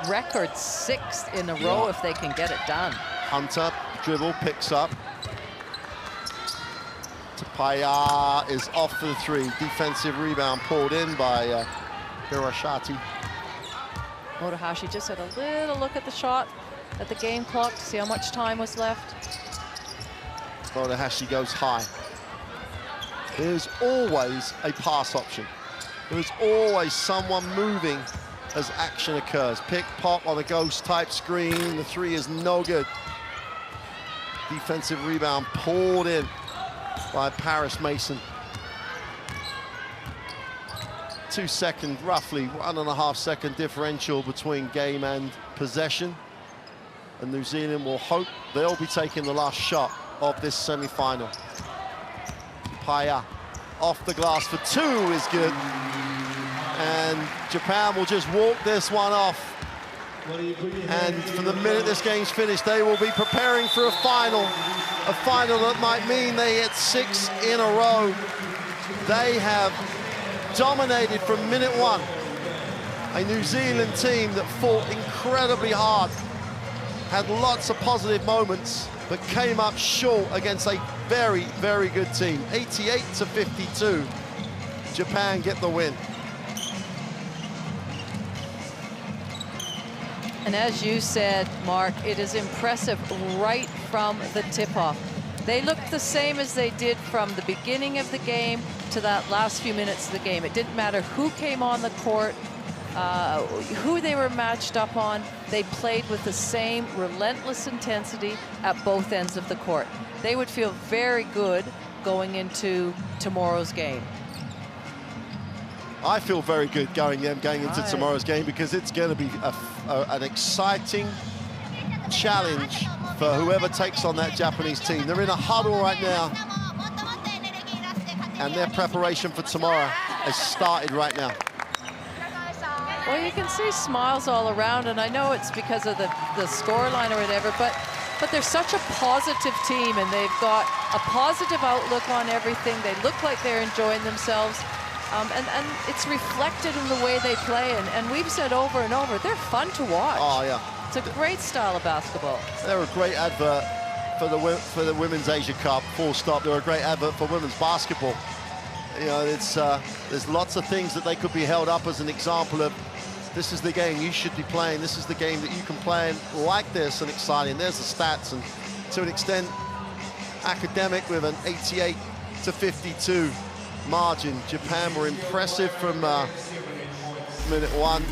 record 6th in a row if they can get it done. Hunter, dribble, picks up. Tupaia is off for the 3. Defensive rebound pulled in by Hiroshita. Motohashi just had a little look at the shot, at the game clock, to see how much time was left. Motohashi goes high. There's always a pass option. There's always someone moving as action occurs. Pick, pop on a ghost type screen. The 3 is no good. Defensive rebound pulled in by Paris Mason. 2 second, roughly 1.5 second differential between game and possession. And New Zealand will hope they'll be taking the last shot of this semi-final. Paya off the glass for 2 is good. And Japan will just walk this one off. And from the minute this game's finished, they will be preparing for a final that might mean they hit 6 in a row. They have dominated from minute 1. A New Zealand team that fought incredibly hard, had lots of positive moments, but came up short against a very, very good team. 88-52, Japan get the win. And as you said, Mark, it is impressive right from the tip-off. They looked the same as they did from the beginning of the game to that last few minutes of the game. It didn't matter who came on the court, who they were matched up on. They played with the same relentless intensity at both ends of the court. They would feel very good going into tomorrow's game. I feel very good going into tomorrow's game, because it's going to be an exciting challenge for whoever takes on that Japanese team. They're in a huddle right now, and their preparation for tomorrow has started right now. Well, you can see smiles all around, and I know it's because of the scoreline or whatever, but they're such a positive team, and they've got a positive outlook on everything. They look like they're enjoying themselves. And it's reflected in the way they play. And we've said over and over, they're fun to watch. Oh, yeah. It's a great style of basketball. They're a great advert for the Women's Asia Cup, full stop. They're a great advert for women's basketball. You know, there's lots of things that they could be held up as an example of, this is the game you should be playing. This is the game that you can play like this and exciting. There's the stats, and to an extent, academic with an 88-52 margin. Japan were impressive from minute one.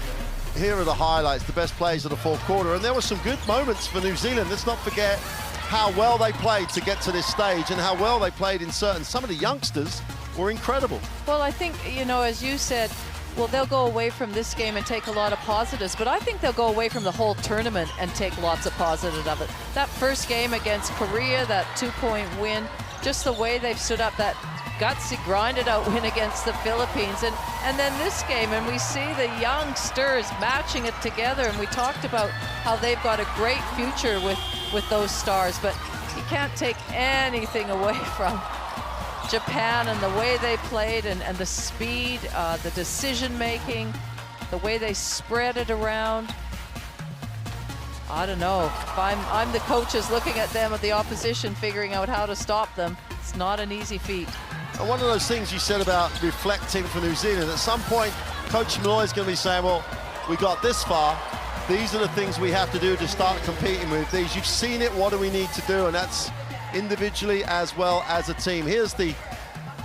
Here are the highlights, the best plays of the fourth quarter. And there were some good moments for New Zealand. Let's not forget how well they played to get to this stage and how well they played in certain. Some of the youngsters were incredible. Well, I think, you know, as you said, well, they'll go away from this game and take a lot of positives, but I think they'll go away from the whole tournament and take lots of positives of it. That first game against Korea, that 2-point win, just the way they've stood up, that gutsy, grinded-out win against the Philippines, and then this game, and we see the youngsters matching it together, and we talked about how they've got a great future with those stars, but you can't take anything away from Japan and the way they played and the speed, the decision-making, the way they spread it around. I don't know. If I'm the coaches looking at them, at the opposition, figuring out how to stop them, it's not an easy feat. And one of those things you said about reflecting for New Zealand, at some point, Coach Malloy is going to be saying, well, we got this far. These are the things we have to do to start competing with these. You've seen it, what do we need to do? And that's individually as well as a team. Here's the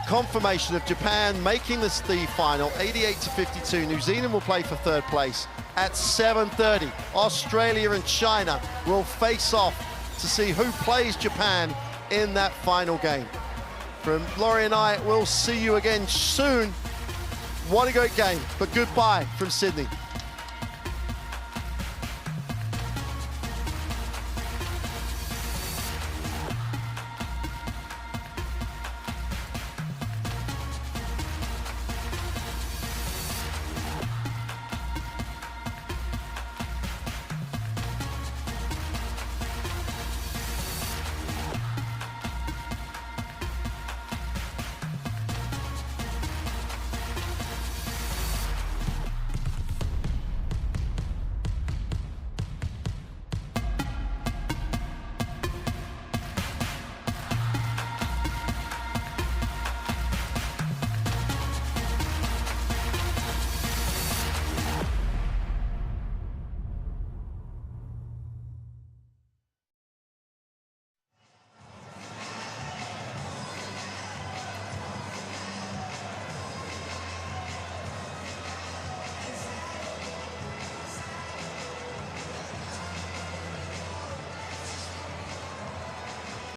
confirmation of Japan making this the final, 88-52. New Zealand will play for third place at 7:30. Australia and China will face off to see who plays Japan in that final game. From Laurie and I, we'll see you again soon. What a great game, but goodbye from Sydney.